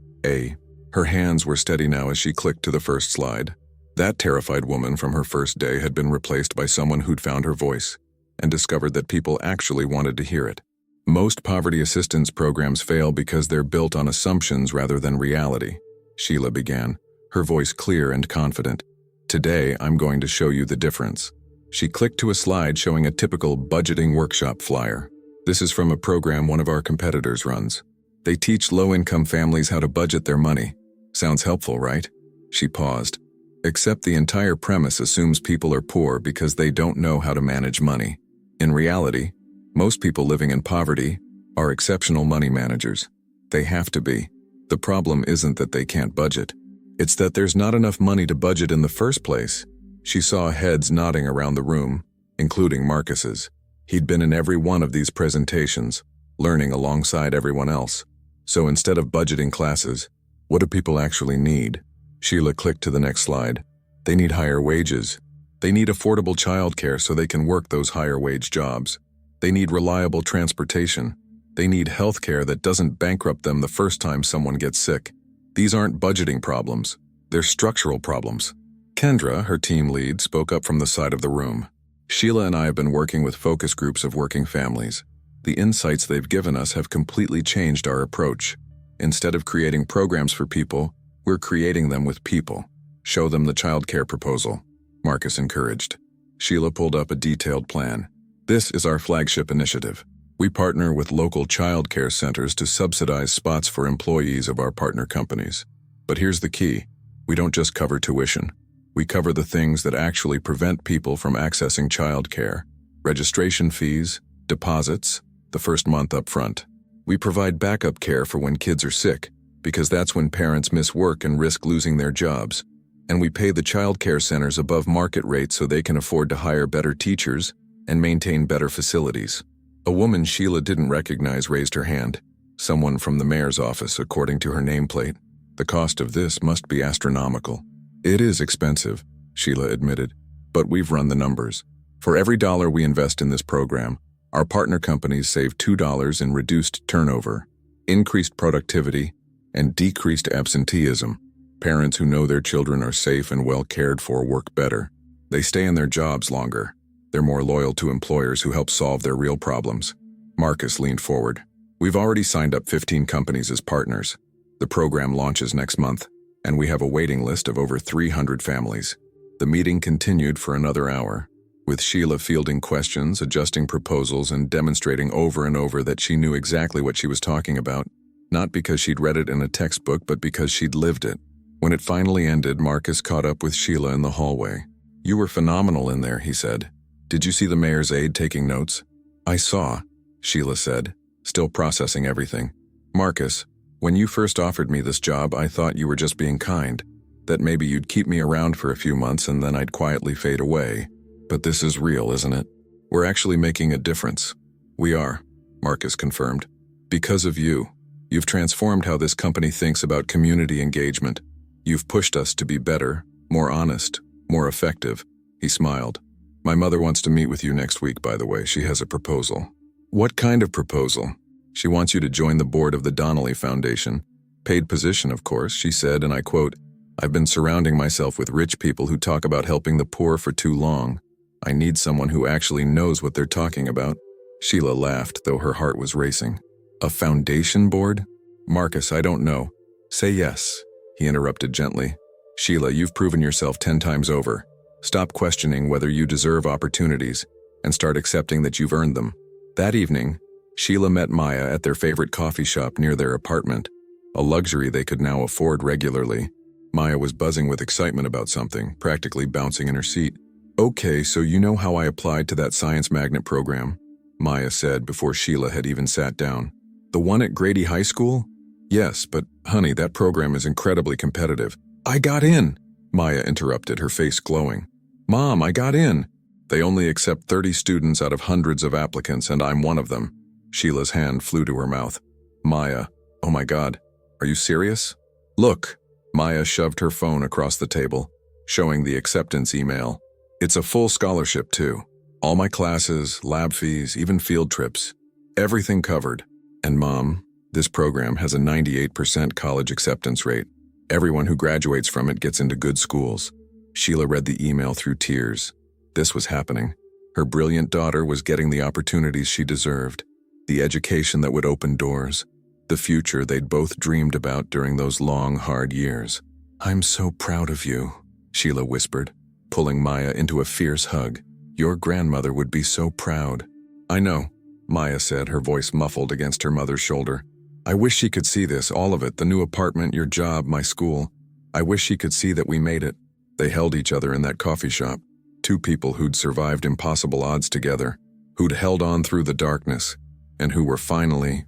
Her hands were steady now as she clicked to the first slide. That terrified woman from her first day had been replaced by someone who'd found her voice. and discovered that people actually wanted to hear it. Most poverty assistance programs fail because they're built on assumptions rather than reality. Sheila began, her voice clear and confident. Today, I'm going to show you the difference. She clicked to a slide showing a typical budgeting workshop flyer. This is from a program one of our competitors runs. They teach low-income families how to budget their money. Sounds helpful, right? She paused. Except the entire premise assumes people are poor because they don't know how to manage money. In reality, most people living in poverty are exceptional money managers. They have to be. The problem isn't that they can't budget. It's that there's not enough money to budget in the first place. She saw heads nodding around the room, including Marcus's. He'd been in every one of these presentations, learning alongside everyone else. So instead of budgeting classes, what do people actually need? Sheila clicked to the next slide. They need higher wages. They need affordable childcare so they can work those higher wage jobs. They need reliable transportation. They need healthcare that doesn't bankrupt them the first time someone gets sick. These aren't budgeting problems. They're structural problems. Kendra, her team lead, spoke up from the side of the room. Sheila and I have been working with focus groups of working families. The insights they've given us have completely changed our approach. Instead of creating programs for people, we're creating them with people. Show them the childcare proposal, Marcus encouraged. Sheila pulled up a detailed plan. This is our flagship initiative. We partner with local childcare centers to subsidize spots for employees of our partner companies. But here's the key. We don't just cover tuition. We cover the things that actually prevent people from accessing childcare. Registration fees, deposits, the first month up front. We provide backup care for when kids are sick, because that's when parents miss work and risk losing their jobs. And we pay the childcare centers above market rate so they can afford to hire better teachers and maintain better facilities. A woman Sheila didn't recognize raised her hand. Someone from the mayor's office, according to her nameplate. The cost of this must be astronomical. It is expensive, Sheila admitted, but we've run the numbers. For every dollar we invest in this program, our partner companies save $2 in reduced turnover, increased productivity, and decreased absenteeism. Parents who know their children are safe and well cared for work better. They stay in their jobs longer. They're more loyal to employers who help solve their real problems. Marcus leaned forward. We've already signed up 15 companies as partners. The program launches next month, and we have a waiting list of over 300 families. The meeting continued for another hour, with Sheila fielding questions, adjusting proposals, and demonstrating over and over that she knew exactly what she was talking about, not because she'd read it in a textbook, but because she'd lived it. When it finally ended, Marcus caught up with Sheila in the hallway. "You were phenomenal in there," he said. "Did you see the mayor's aide taking notes?" "I saw," Sheila said, still processing everything. "Marcus, when you first offered me this job, I thought you were just being kind, that maybe you'd keep me around for a few months and then I'd quietly fade away. But this is real, isn't it? We're actually making a difference." "We are," Marcus confirmed. "Because of you. You've transformed how this company thinks about community engagement. You've pushed us to be better, more honest, more effective." He smiled. "My mother wants to meet with you next week, by the way. She has a proposal." "What kind of proposal?" "She wants you to join the board of the Donnelly Foundation. Paid position, of course," she said, and I quote, "I've been surrounding myself with rich people who talk about helping the poor for too long. I need someone who actually knows what they're talking about." Sheila laughed, though her heart was racing. "A foundation board?" "Marcus, I don't know." "Say yes," he interrupted gently. "Sheila, you've proven yourself 10 times over. Stop questioning whether you deserve opportunities and start accepting that you've earned them." That evening, Sheila met Maya at their favorite coffee shop near their apartment, a luxury they could now afford regularly. Maya was buzzing with excitement about something, practically bouncing in her seat. "Okay, so you know how I applied to that science magnet program?" Maya said before Sheila had even sat down. "The one at Grady High School?" "Yes, but honey, that program is incredibly competitive." "I got in," Maya interrupted, her face glowing. "Mom, I got in. They only accept 30 students out of hundreds of applicants, and I'm one of them." Sheila's hand flew to her mouth. "Maya, oh my God, are you serious?" "Look." Maya shoved her phone across the table, showing the acceptance email. "It's a full scholarship, too. All my classes, lab fees, even field trips. Everything covered. And Mom, this program has a 98% college acceptance rate. Everyone who graduates from it gets into good schools." Sheila read the email through tears. This was happening. Her brilliant daughter was getting the opportunities she deserved, the education that would open doors, the future they'd both dreamed about during those long, hard years. "I'm so proud of you," Sheila whispered, pulling Maya into a fierce hug. "Your grandmother would be so proud." "I know," Maya said, her voice muffled against her mother's shoulder. "I wish she could see this, all of it, the new apartment, your job, my school. I wish she could see that we made it." They held each other in that coffee shop, two people who'd survived impossible odds together, who'd held on through the darkness, and who were finally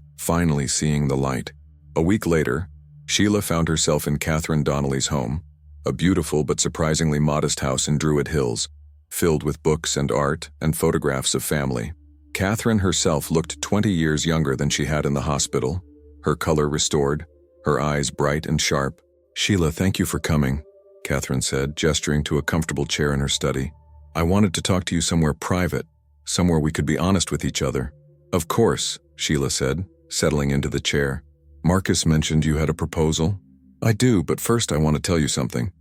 seeing the light. A week later, Sheila found herself in Catherine Donnelly's home, a beautiful but surprisingly modest house in Druid Hills, filled with books and art and photographs of family. Catherine herself looked 20 years younger than she had in the hospital, her color restored, her eyes bright and sharp. "Sheila, thank you for coming," Catherine said, gesturing to a comfortable chair in her study. "I wanted to talk to you somewhere private, somewhere we could be honest with each other." "Of course," Sheila said, settling into the chair. "Marcus mentioned you had a proposal." "I do, but first I want to tell you something."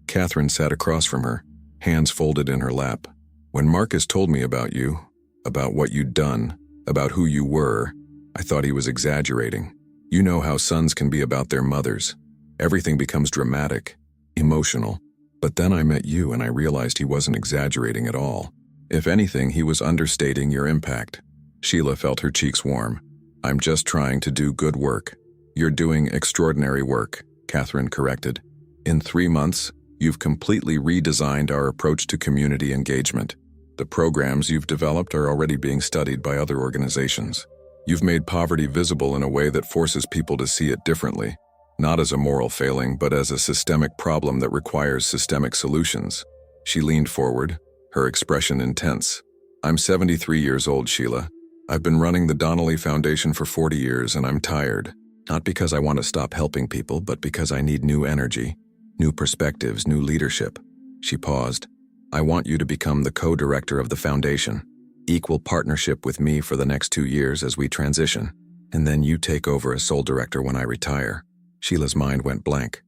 Catherine sat across from her, hands folded in her lap. "When Marcus told me about you, about what you'd done, about who you were, I thought he was exaggerating. You know how sons can be about their mothers. Everything becomes dramatic, emotional. But then I met you and I realized he wasn't exaggerating at all. If anything, he was understating your impact." Sheila felt her cheeks warm. "I'm just trying to do good work." "You're doing extraordinary work," Catherine corrected. "In 3 months, you've completely redesigned our approach to community engagement. The programs you've developed are already being studied by other organizations. You've made poverty visible in a way that forces people to see it differently, not as a moral failing, but as a systemic problem that requires systemic solutions." She leaned forward, her expression intense. "I'm 73 years old, Sheila. I've been running the Donnelly Foundation for 40 years and I'm tired. Not because I want to stop helping people, but because I need new energy, new perspectives, new leadership." She paused. "I want you to become the co-director of the foundation. Equal partnership with me for the next 2 years as we transition. And then you take over as sole director when I retire." Sheila's mind went blank.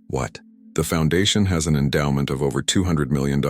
What? "The foundation has an endowment of over $200 million.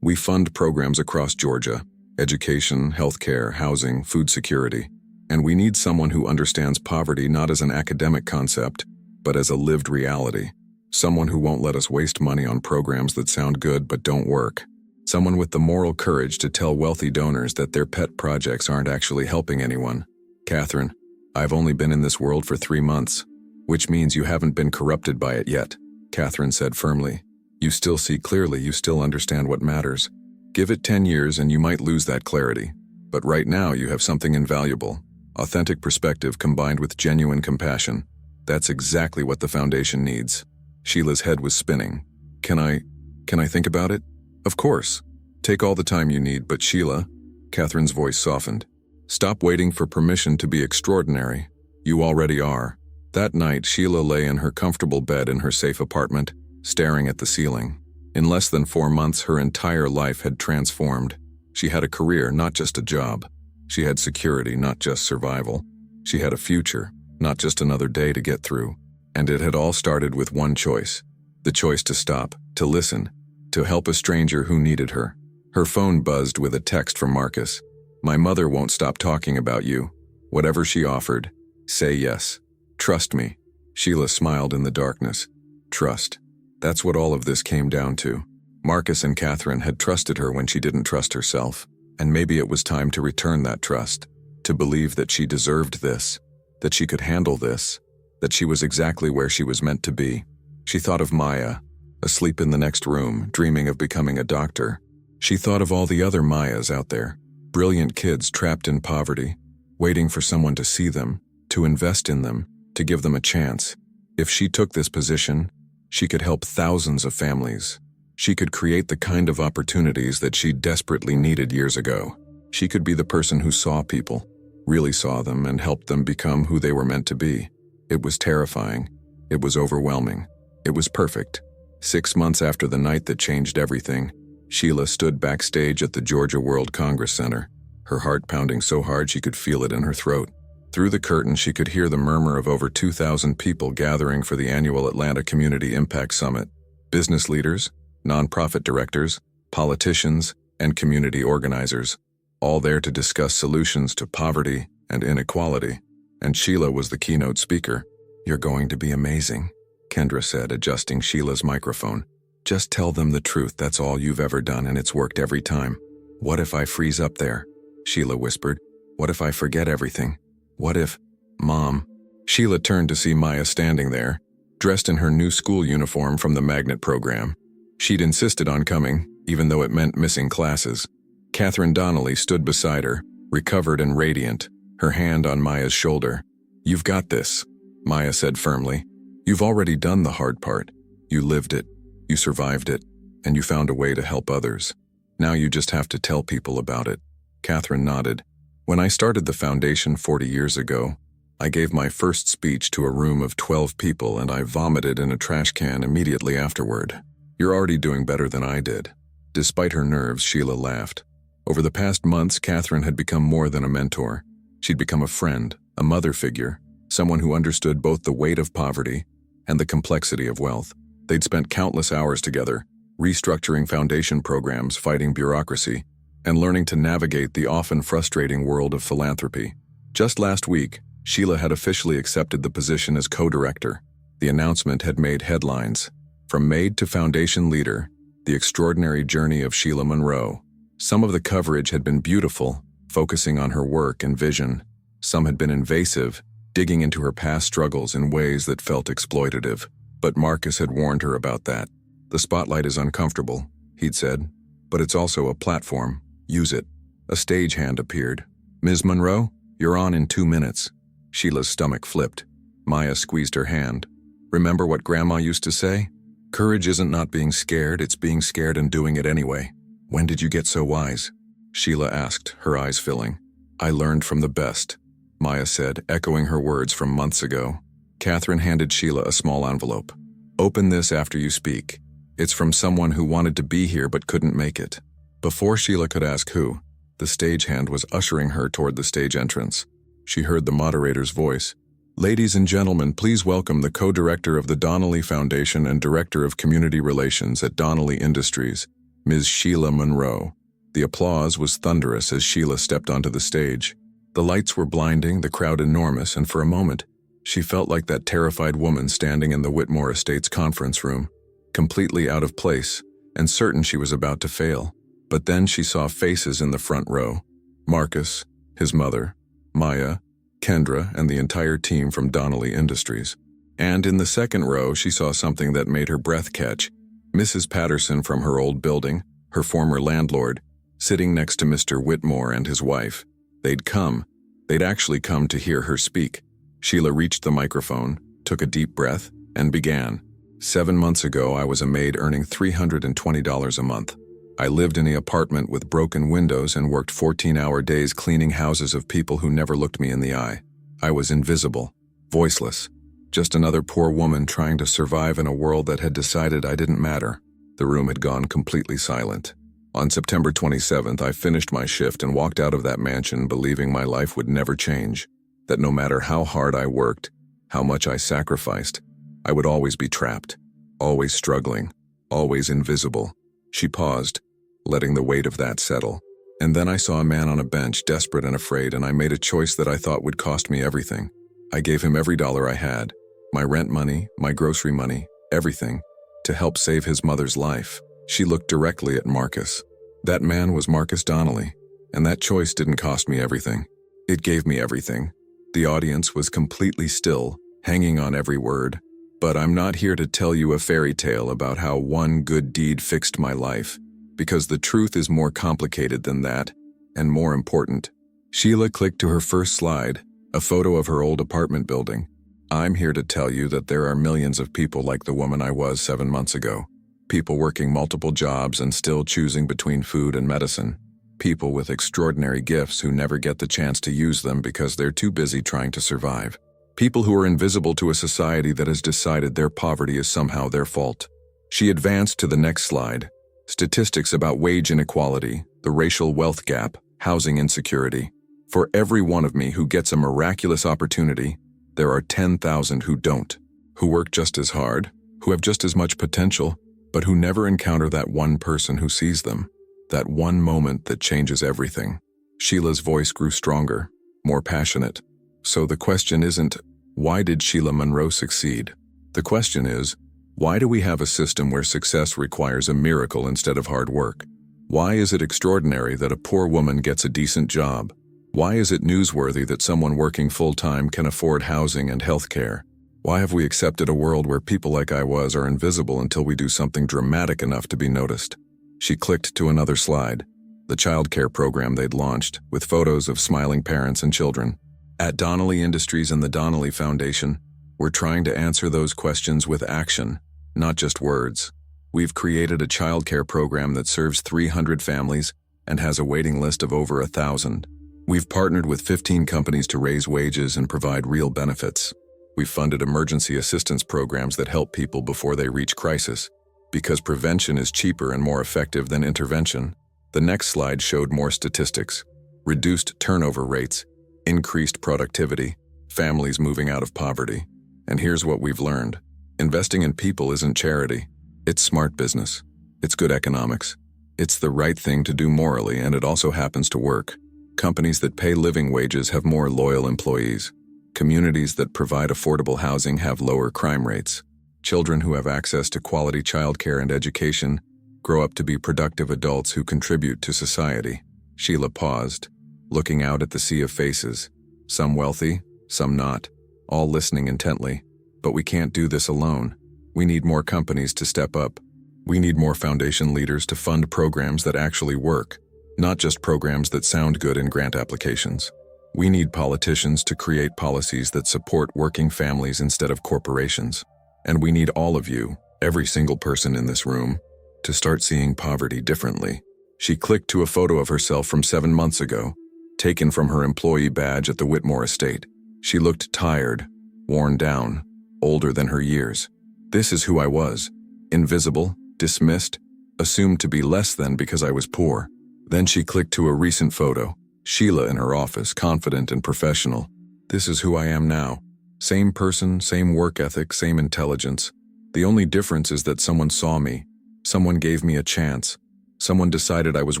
We fund programs across Georgia, education, healthcare, housing, food security. And we need someone who understands poverty not as an academic concept, but as a lived reality. Someone who won't let us waste money on programs that sound good but don't work. Someone with the moral courage to tell wealthy donors that their pet projects aren't actually helping anyone." "Catherine, I've only been in this world for 3 months, which means you haven't been corrupted by it yet," Catherine said firmly. "You still see clearly, you still understand what matters. Give it 10 years and you might lose that clarity. But right now you have something invaluable. Authentic perspective combined with genuine compassion. That's exactly what the foundation needs." Sheila's head was spinning. Can I think about it?" "Of course. Take all the time you need, but Sheila," Catherine's voice softened, "stop waiting for permission to be extraordinary. You already are." That night, Sheila lay in her comfortable bed in her safe apartment, staring at the ceiling. In less than 4 months, her entire life had transformed. She had a career, not just a job. She had security, not just survival. She had a future, not just another day to get through. And it had all started with one choice. The choice to stop, to listen, to help a stranger who needed her. Her phone buzzed with a text from Marcus. "My mother won't stop talking about you. Whatever she offered, say yes. Trust me." Sheila smiled in the darkness. Trust. That's what all of this came down to. Marcus and Catherine had trusted her when she didn't trust herself, and maybe it was time to return that trust, to believe that she deserved this, that she could handle this, that she was exactly where she was meant to be. She thought of Maya, asleep in the next room, dreaming of becoming a doctor. She thought of all the other Mayas out there, brilliant kids trapped in poverty, waiting for someone to see them, to invest in them, to give them a chance. If she took this position, she could help thousands of families. She could create the kind of opportunities that she desperately needed years ago. She could be the person who saw people, really saw them, and helped them become who they were meant to be. It was terrifying. It was overwhelming. It was perfect. 6 months after the night that changed everything, Sheila stood backstage at the Georgia World Congress Center, her heart pounding so hard she could feel it in her throat. Through the curtain, she could hear the murmur of over 2,000 people gathering for the annual Atlanta Community Impact Summit. Business leaders, nonprofit directors, politicians, and community organizers, all there to discuss solutions to poverty and inequality. And Sheila was the keynote speaker. "You're going to be amazing," Kendra said, adjusting Sheila's microphone. "Just tell them the truth, that's all you've ever done and it's worked every time." "What if I freeze up there?" Sheila whispered. "What if I forget everything? What if—" "Mom." Sheila turned to see Maya standing there, dressed in her new school uniform from the magnet program. She'd insisted on coming, even though it meant missing classes. Catherine Donnelly stood beside her, recovered and radiant, her hand on Maya's shoulder. "You've got this," Maya said firmly. "You've already done the hard part. You lived it, you survived it, and you found a way to help others. Now you just have to tell people about it." Catherine nodded. "When I started the foundation 40 years ago, I gave my first speech to a room of 12 people and I vomited in a trash can immediately afterward. You're already doing better than I did." Despite her nerves, Sheila laughed. Over the past months, Catherine had become more than a mentor. She'd become a friend, a mother figure, someone who understood both the weight of poverty and the complexity of wealth. They'd spent countless hours together, restructuring foundation programs, fighting bureaucracy, and learning to navigate the often frustrating world of philanthropy. Just last week, Sheila had officially accepted the position as co-director. The announcement had made headlines. From Maid to foundation leader, the extraordinary journey of Sheila Monroe. Some of the coverage had been beautiful, focusing on her work and vision. Some had been invasive, digging into her past struggles in ways that felt exploitative. But Marcus had warned her about that. "The spotlight is uncomfortable," he'd said, "but it's also a platform. Use it." A stagehand appeared. "Ms. Monroe, you're on in 2 minutes." Sheila's stomach flipped. Maya squeezed her hand. "Remember what Grandma used to say? Courage isn't not being scared, it's being scared and doing it anyway." "When did you get so wise?" Sheila asked, her eyes filling. "I learned from the best," Maya said, echoing her words from months ago. Catherine handed Sheila a small envelope. "Open this after you speak. It's from someone who wanted to be here but couldn't make it." Before Sheila could ask who, the stagehand was ushering her toward the stage entrance. She heard the moderator's voice. "Ladies and gentlemen, please welcome the co-director of the Donnelly Foundation and Director of Community Relations at Donnelly Industries, Ms. Sheila Monroe." The applause was thunderous as Sheila stepped onto the stage. The lights were blinding, the crowd enormous, and for a moment, she felt like that terrified woman standing in the Whitmore Estates conference room, completely out of place and certain she was about to fail. But then she saw faces in the front row. Marcus, his mother, Maya, Kendra, and the entire team from Donnelly Industries. And in the second row, she saw something that made her breath catch. Mrs. Patterson from her old building, her former landlord, sitting next to Mr. Whitmore and his wife. They'd actually come to hear her speak. Sheila reached the microphone, took a deep breath, and began. "7 months ago, I was a maid earning $320 a month. I lived in an apartment with broken windows and worked 14-hour days cleaning houses of people who never looked me in the eye. I was invisible, voiceless, just another poor woman trying to survive in a world that had decided I didn't matter." The room had gone completely silent. On September 27th, I finished my shift and walked out of that mansion believing my life would never change, that no matter how hard I worked, how much I sacrificed, I would always be trapped, always struggling, always invisible. She paused, letting the weight of that settle. "And then I saw a man on a bench, desperate and afraid, and I made a choice that I thought would cost me everything. I gave him every dollar I had, my rent money, my grocery money, everything, to help save his mother's life." She looked directly at Marcus. That man was Marcus Donnelly, and that choice didn't cost me everything. It gave me everything. The audience was completely still, hanging on every word. But I'm not here to tell you a fairy tale about how one good deed fixed my life, because the truth is more complicated than that, and more important. Sheila clicked to her first slide, a photo of her old apartment building. "I'm here to tell you that there are millions of people like the woman I was 7 months ago. People working multiple jobs and still choosing between food and medicine. People with extraordinary gifts who never get the chance to use them because they're too busy trying to survive. People who are invisible to a society that has decided their poverty is somehow their fault." She advanced to the next slide. Statistics about wage inequality, the racial wealth gap, housing insecurity. For every one of me who gets a miraculous opportunity, there are 10,000 who don't, who work just as hard, who have just as much potential, but who never encounter that one person who sees them. That one moment that changes everything. Sheila's voice grew stronger, more passionate. So the question isn't, why did Sheila Monroe succeed? The question is, why do we have a system where success requires a miracle instead of hard work? Why is it extraordinary that a poor woman gets a decent job? Why is it newsworthy that someone working full-time can afford housing and health care? Why have we accepted a world where people like I was are invisible until we do something dramatic enough to be noticed? She clicked to another slide, the child care program they'd launched, with photos of smiling parents and children. At Donnelly Industries and the Donnelly Foundation, we're trying to answer those questions with action, not just words. We've created a child care program that serves 300 families and has a waiting list of over 1,000. We've partnered with 15 companies to raise wages and provide real benefits. We've funded emergency assistance programs that help people before they reach crisis, because prevention is cheaper and more effective than intervention. The next slide showed more statistics: reduced turnover rates, increased productivity, families moving out of poverty. And here's what we've learned. Investing in people isn't charity. It's smart business. It's good economics. It's the right thing to do morally, and it also happens to work. Companies that pay living wages have more loyal employees. Communities that provide affordable housing have lower crime rates. Children who have access to quality childcare and education grow up to be productive adults who contribute to society. Sheila paused, looking out at the sea of faces, some wealthy, some not, all listening intently. But we can't do this alone. We need more companies to step up. We need more foundation leaders to fund programs that actually work, not just programs that sound good in grant applications. We need politicians to create policies that support working families instead of corporations. And we need all of you, every single person in this room, to start seeing poverty differently. She clicked to a photo of herself from 7 months ago, taken from her employee badge at the Whitmore estate. She looked tired, worn down, older than her years. This is who I was: invisible, dismissed, assumed to be less than because I was poor. Then she clicked to a recent photo, Sheila in her office, confident and professional. This is who I am now. Same person, same work ethic, same intelligence. The only difference is that someone saw me. Someone gave me a chance. Someone decided I was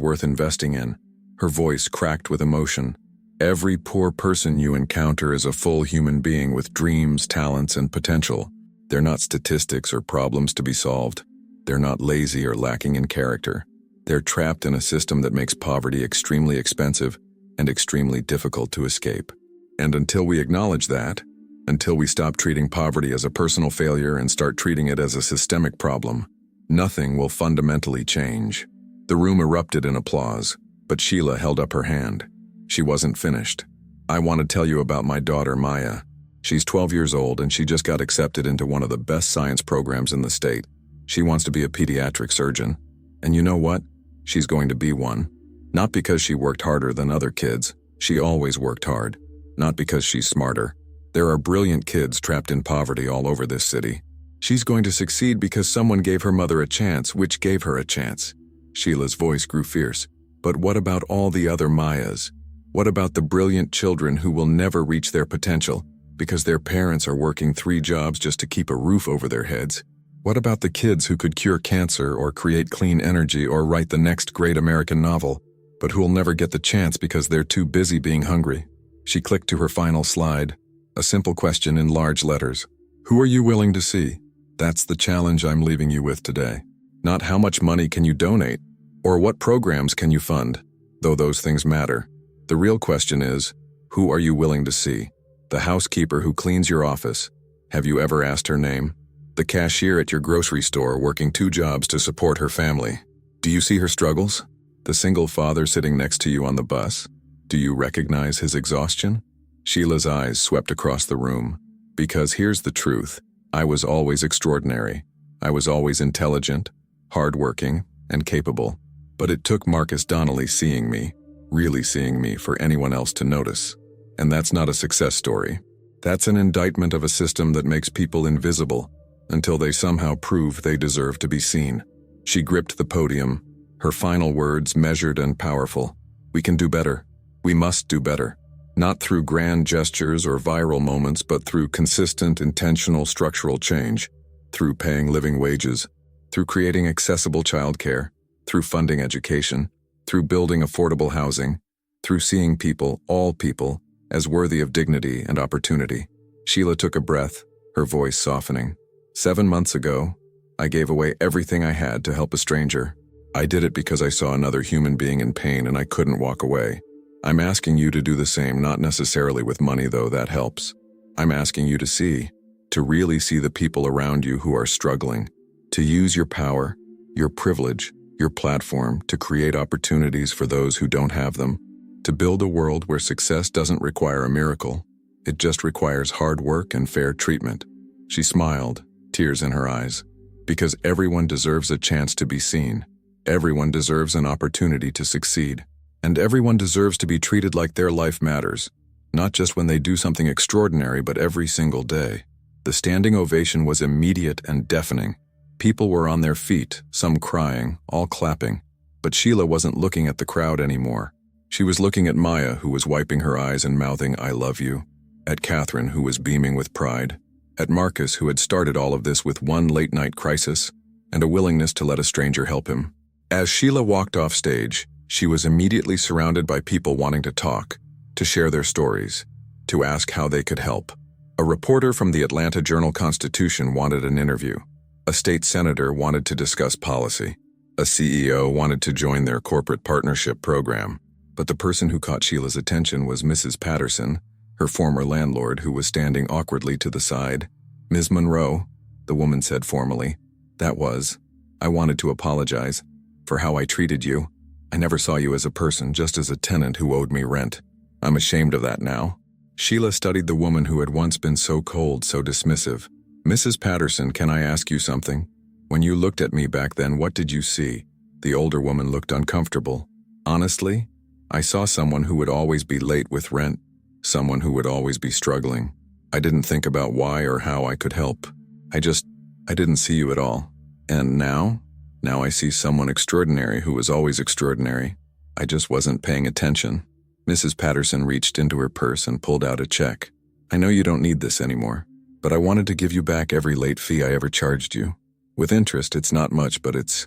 worth investing in. Her voice cracked with emotion. Every poor person you encounter is a full human being with dreams, talents, and potential. They're not statistics or problems to be solved. They're not lazy or lacking in character. They're trapped in a system that makes poverty extremely expensive and extremely difficult to escape. And until we acknowledge that, until we stop treating poverty as a personal failure and start treating it as a systemic problem, nothing will fundamentally change. The room erupted in applause, but Sheila held up her hand. She wasn't finished. I want to tell you about my daughter, Maya. She's 12 years old and she just got accepted into one of the best science programs in the state. She wants to be a pediatric surgeon. And you know what? She's going to be one. Not because she worked harder than other kids. She always worked hard. Not because she's smarter. There are brilliant kids trapped in poverty all over this city. She's going to succeed because someone gave her mother a chance, which gave her a chance. Sheila's voice grew fierce. But what about all the other Mayas? What about the brilliant children who will never reach their potential because their parents are working 3 jobs just to keep a roof over their heads? What about the kids who could cure cancer or create clean energy or write the next great American novel, but who'll never get the chance because they're too busy being hungry? She clicked to her final slide, a simple question in large letters. Who are you willing to see? That's the challenge I'm leaving you with today. Not how much money can you donate, or what programs can you fund, though those things matter. The real question is, who are you willing to see? The housekeeper who cleans your office. Have you ever asked her name? The cashier at your grocery store working 2 jobs to support her family. Do you see her struggles? The single father sitting next to you on the bus. Do you recognize his exhaustion? Sheila's eyes swept across the room. Because here's the truth. I was always extraordinary. I was always intelligent, hardworking, and capable. But it took Marcus Donnelly seeing me, really seeing me, for anyone else to notice. And that's not a success story. That's an indictment of a system that makes people invisible until they somehow prove they deserve to be seen. She gripped the podium, her final words measured and powerful. We can do better. We must do better. Not through grand gestures or viral moments, but through consistent, intentional structural change, through paying living wages, through creating accessible childcare, through funding education, through building affordable housing, through seeing people, all people, as worthy of dignity and opportunity. Sheila took a breath, her voice softening. 7 months ago, I gave away everything I had to help a stranger. I did it because I saw another human being in pain and I couldn't walk away. I'm asking you to do the same, not necessarily with money though, that helps. I'm asking you to really see the people around you who are struggling, to use your power, your privilege, your platform to create opportunities for those who don't have them, to build a world where success doesn't require a miracle. It just requires hard work and fair treatment. She smiled, tears in her eyes. Because everyone deserves a chance to be seen. Everyone deserves an opportunity to succeed. And everyone deserves to be treated like their life matters. Not just when they do something extraordinary, but every single day. The standing ovation was immediate and deafening. People were on their feet, some crying, all clapping. But Sheila wasn't looking at the crowd anymore. She was looking at Maya, who was wiping her eyes and mouthing, "I love you." At Catherine, who was beaming with pride. At Marcus, who had started all of this with one late-night crisis and a willingness to let a stranger help him. As Sheila walked off stage, she was immediately surrounded by people wanting to talk, to share their stories, to ask how they could help. A reporter from the Atlanta Journal-Constitution wanted an interview. A state senator wanted to discuss policy. A CEO wanted to join their corporate partnership program. But the person who caught Sheila's attention was Mrs. Patterson, her former landlord, who was standing awkwardly to the side. "Ms. Monroe," the woman said formally, I wanted to apologize for how I treated you. I never saw you as a person, just as a tenant who owed me rent. I'm ashamed of that now." Sheila studied the woman who had once been so cold, so dismissive. "Mrs. Patterson, can I ask you something? When you looked at me back then, what did you see?" The older woman looked uncomfortable. "Honestly, I saw someone who would always be late with rent. Someone who would always be struggling. I didn't think about why or how I could help. I didn't see you at all. And now I see someone extraordinary who was always extraordinary. I just wasn't paying attention." Mrs. Patterson reached into her purse and pulled out a check. "I know you don't need this anymore, but I wanted to give you back every late fee I ever charged you. With interest, it's not much, but it's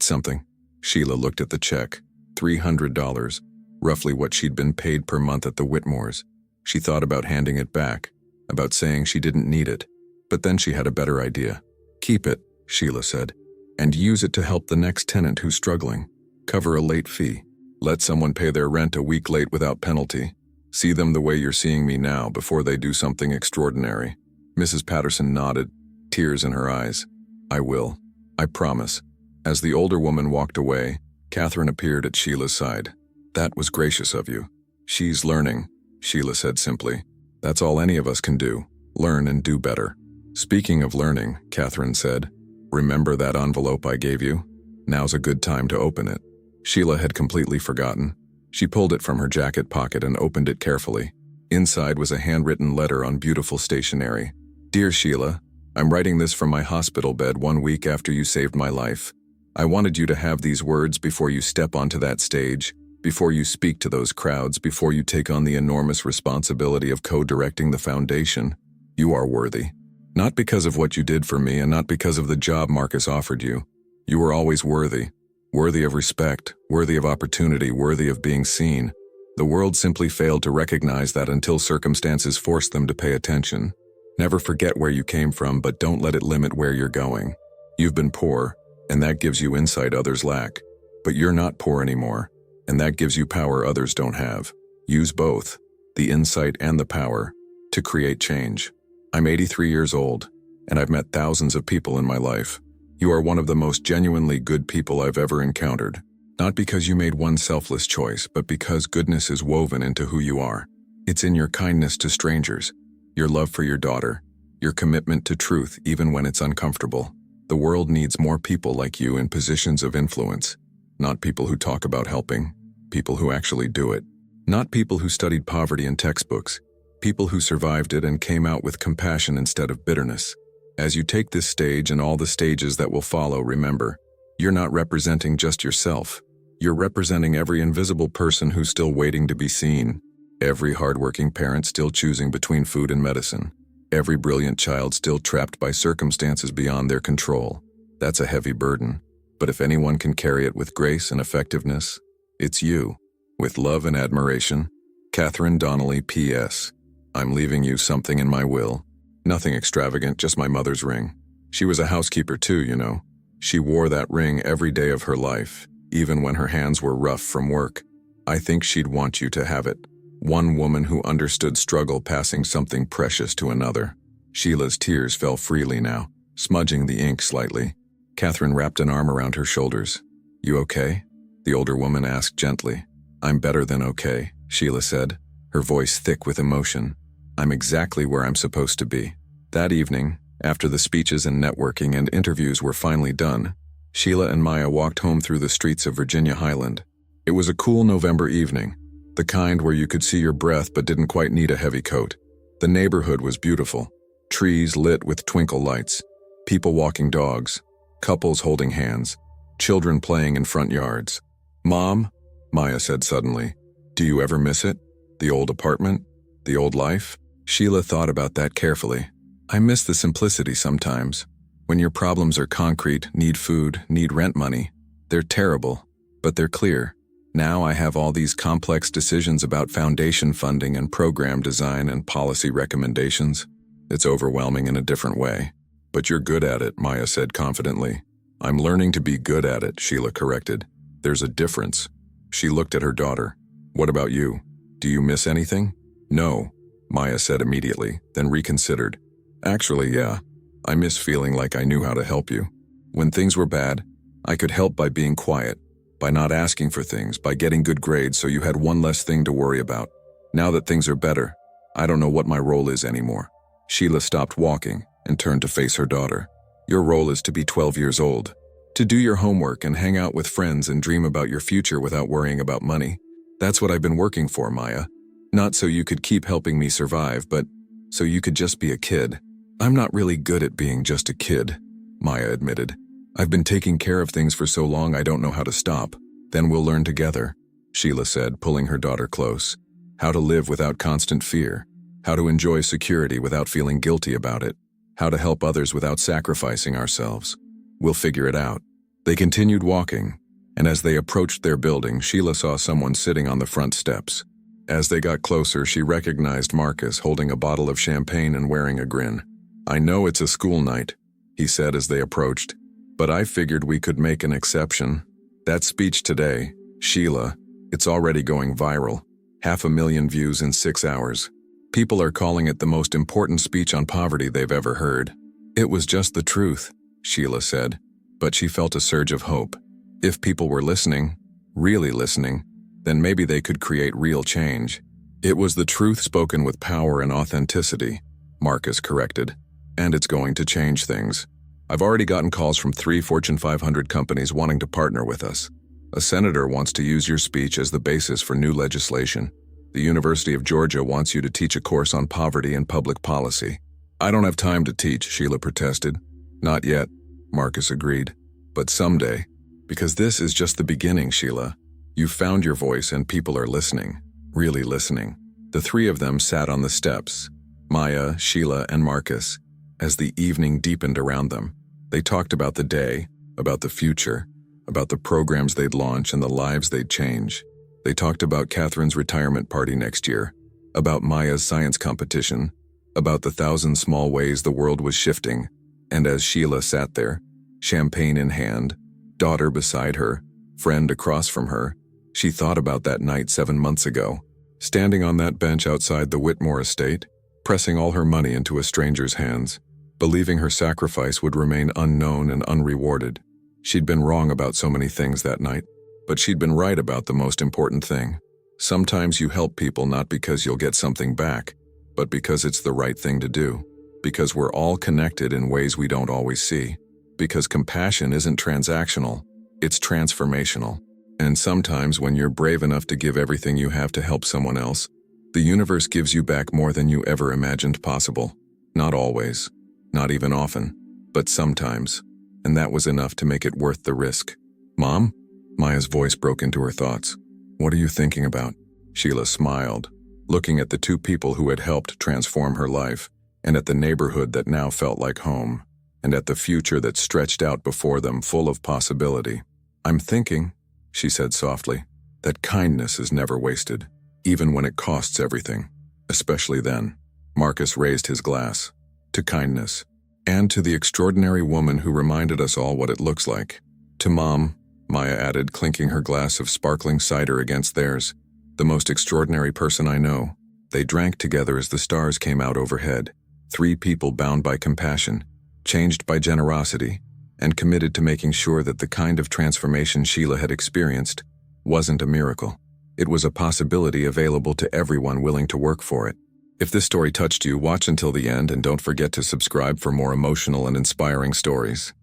something." Sheila looked at the check. $300, roughly what she'd been paid per month at the Whitmores. She thought about handing it back, about saying she didn't need it. But then she had a better idea. "Keep it," Sheila said, "and use it to help the next tenant who's struggling. Cover a late fee. Let someone pay their rent a week late without penalty. See them the way you're seeing me now before they do something extraordinary." Mrs. Patterson nodded, tears in her eyes. "I will. I promise." As the older woman walked away, Catherine appeared at Sheila's side. "That was gracious of you. She's learning," Sheila said simply. "That's all any of us can do. Learn and do better." "Speaking of learning," Catherine said, "remember that envelope I gave you? Now's a good time to open it." Sheila had completely forgotten. She pulled it from her jacket pocket and opened it carefully. Inside was a handwritten letter on beautiful stationery. "Dear Sheila, I'm writing this from my hospital bed 1 week after you saved my life. I wanted you to have these words before you step onto that stage, before you speak to those crowds, before you take on the enormous responsibility of co-directing the foundation. You are worthy. Not because of what you did for me and not because of the job Marcus offered you. You were always worthy. Worthy of respect, worthy of opportunity, worthy of being seen. The world simply failed to recognize that until circumstances forced them to pay attention. Never forget where you came from, but don't let it limit where you're going. You've been poor, and that gives you insight others lack. But you're not poor anymore, and that gives you power others don't have. Use both, the insight and the power, to create change. I'm 83 years old, and I've met thousands of people in my life. You are one of the most genuinely good people I've ever encountered. Not because you made one selfless choice, but because goodness is woven into who you are. It's in your kindness to strangers, your love for your daughter, your commitment to truth even when it's uncomfortable. The world needs more people like you in positions of influence. Not people who talk about helping, people who actually do it. Not people who studied poverty in textbooks, people who survived it and came out with compassion instead of bitterness. As you take this stage and all the stages that will follow, remember, you're not representing just yourself. You're representing every invisible person who's still waiting to be seen. Every hardworking parent still choosing between food and medicine. Every brilliant child still trapped by circumstances beyond their control. That's a heavy burden. But if anyone can carry it with grace and effectiveness, It's you. With love and admiration, Catherine Donnelly P.S. I'm leaving you something in my will. Nothing extravagant, just my mother's ring. She was a housekeeper too, you know. She wore that ring every day of her life, even when her hands were rough from work. I think she'd want you to have it. One woman who understood struggle passing something precious to another. Sheila's tears fell freely now, smudging the ink slightly. Catherine wrapped an arm around her shoulders. You okay? The older woman asked gently. I'm better than okay, Sheila said, her voice thick with emotion. I'm exactly where I'm supposed to be. That evening, after the speeches and networking and interviews were finally done, Sheila and Maya walked home through the streets of Virginia Highland. It was a cool November evening, the kind where you could see your breath but didn't quite need a heavy coat. The neighborhood was beautiful, trees lit with twinkle lights, people walking dogs, couples holding hands, children playing in front yards. Mom, Maya said suddenly, do you ever miss it? The old apartment? The old life? Sheila thought about that carefully. I miss the simplicity sometimes. When your problems are concrete, need food, need rent money, they're terrible, but they're clear. Now I have all these complex decisions about foundation funding and program design and policy recommendations. It's overwhelming in a different way. But you're good at it, Maya said confidently. I'm learning to be good at it, Sheila corrected. There's a difference. She looked at her daughter. What about you? Do you miss anything? No, Maya said immediately, then reconsidered. Actually, yeah. I miss feeling like I knew how to help you. When things were bad, I could help by being quiet, by not asking for things, by getting good grades so you had one less thing to worry about. Now that things are better, I don't know what my role is anymore. Sheila stopped walking and turned to face her daughter. Your role is to be 12 years old, to do your homework and hang out with friends and dream about your future without worrying about money. That's what I've been working for, Maya. Not so you could keep helping me survive, but so you could just be a kid. I'm not really good at being just a kid, Maya admitted. I've been taking care of things for so long I don't know how to stop. Then we'll learn together, Sheila said, pulling her daughter close. How to live without constant fear. How to enjoy security without feeling guilty about it. How to help others without sacrificing ourselves. We'll figure it out. They continued walking, and as they approached their building, Sheila saw someone sitting on the front steps. As they got closer, she recognized Marcus holding a bottle of champagne and wearing a grin. I know it's a school night, he said as they approached, but I figured we could make an exception. That speech today, Sheila, it's already going viral. 500,000 views in 6 hours. People are calling it the most important speech on poverty they've ever heard. It was just the truth, Sheila said, but she felt a surge of hope. If people were listening, really listening, then maybe they could create real change. It was the truth spoken with power and authenticity, Marcus corrected. And it's going to change things. I've already gotten calls from 3 Fortune 500 companies wanting to partner with us. A senator wants to use your speech as the basis for new legislation. The University of Georgia wants you to teach a course on poverty and public policy. I don't have time to teach, Sheila protested. Not yet, Marcus agreed. But someday, because this is just the beginning, Sheila. You've found your voice and people are listening, really listening. The three of them sat on the steps, Maya, Sheila, and Marcus. As the evening deepened around them, they talked about the day, about the future, about the programs they'd launch and the lives they'd change. They talked about Catherine's retirement party next year, about Maya's science competition, about the 1,000 small ways the world was shifting. And as Sheila sat there, champagne in hand, daughter beside her, friend across from her, she thought about that night 7 months ago, standing on that bench outside the Whitmore estate, pressing all her money into a stranger's hands, believing her sacrifice would remain unknown and unrewarded. She'd been wrong about so many things that night, but she'd been right about the most important thing. Sometimes you help people not because you'll get something back, but because it's the right thing to do. Because we're all connected in ways we don't always see. Because compassion isn't transactional, it's transformational. And sometimes when you're brave enough to give everything you have to help someone else, the universe gives you back more than you ever imagined possible. Not always, not even often, but sometimes. And that was enough to make it worth the risk. Mom? Maya's voice broke into her thoughts. What are you thinking about? Sheila smiled, looking at the two people who had helped transform her life, and at the neighborhood that now felt like home, and at the future that stretched out before them full of possibility. I'm thinking, she said softly, that kindness is never wasted, even when it costs everything. Especially then. Marcus raised his glass. To kindness. And to the extraordinary woman who reminded us all what it looks like. To Mom, Maya added, clinking her glass of sparkling cider against theirs. The most extraordinary person I know. They drank together as the stars came out overhead. 3 people bound by compassion, changed by generosity, and committed to making sure that the kind of transformation Sheila had experienced wasn't a miracle. It was a possibility available to everyone willing to work for it. If this story touched you, watch until the end and don't forget to subscribe for more emotional and inspiring stories.